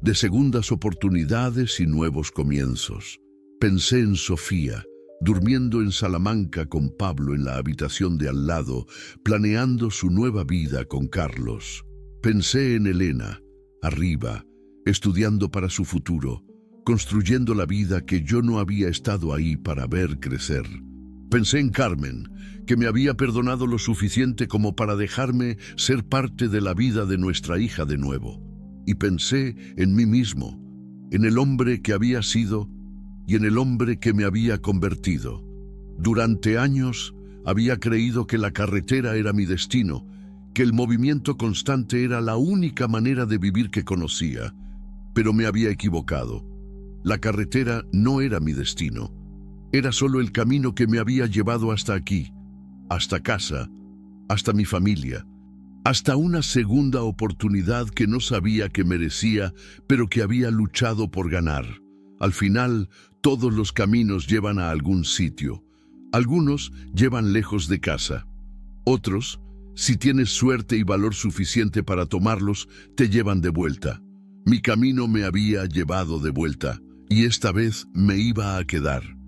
de segundas oportunidades y nuevos comienzos. Pensé en Sofía, durmiendo en Salamanca con Pablo en la habitación de al lado, planeando su nueva vida con Carlos. Pensé en Elena, arriba, estudiando para su futuro, construyendo la vida que yo no había estado ahí para ver crecer. Pensé en Carmen, que me había perdonado lo suficiente como para dejarme ser parte de la vida de nuestra hija de nuevo. Y pensé en mí mismo, en el hombre que había sido y en el hombre que me había convertido. Durante años había creído que la carretera era mi destino, que el movimiento constante era la única manera de vivir que conocía, pero me había equivocado. La carretera no era mi destino. Era solo el camino que me había llevado hasta aquí, hasta casa, hasta mi familia, hasta una segunda oportunidad que no sabía que merecía, pero que había luchado por ganar. Al final, todos los caminos llevan a algún sitio. Algunos llevan lejos de casa. Otros, si tienes suerte y valor suficiente para tomarlos, te llevan de vuelta. Mi camino me había llevado de vuelta, y esta vez me iba a quedar.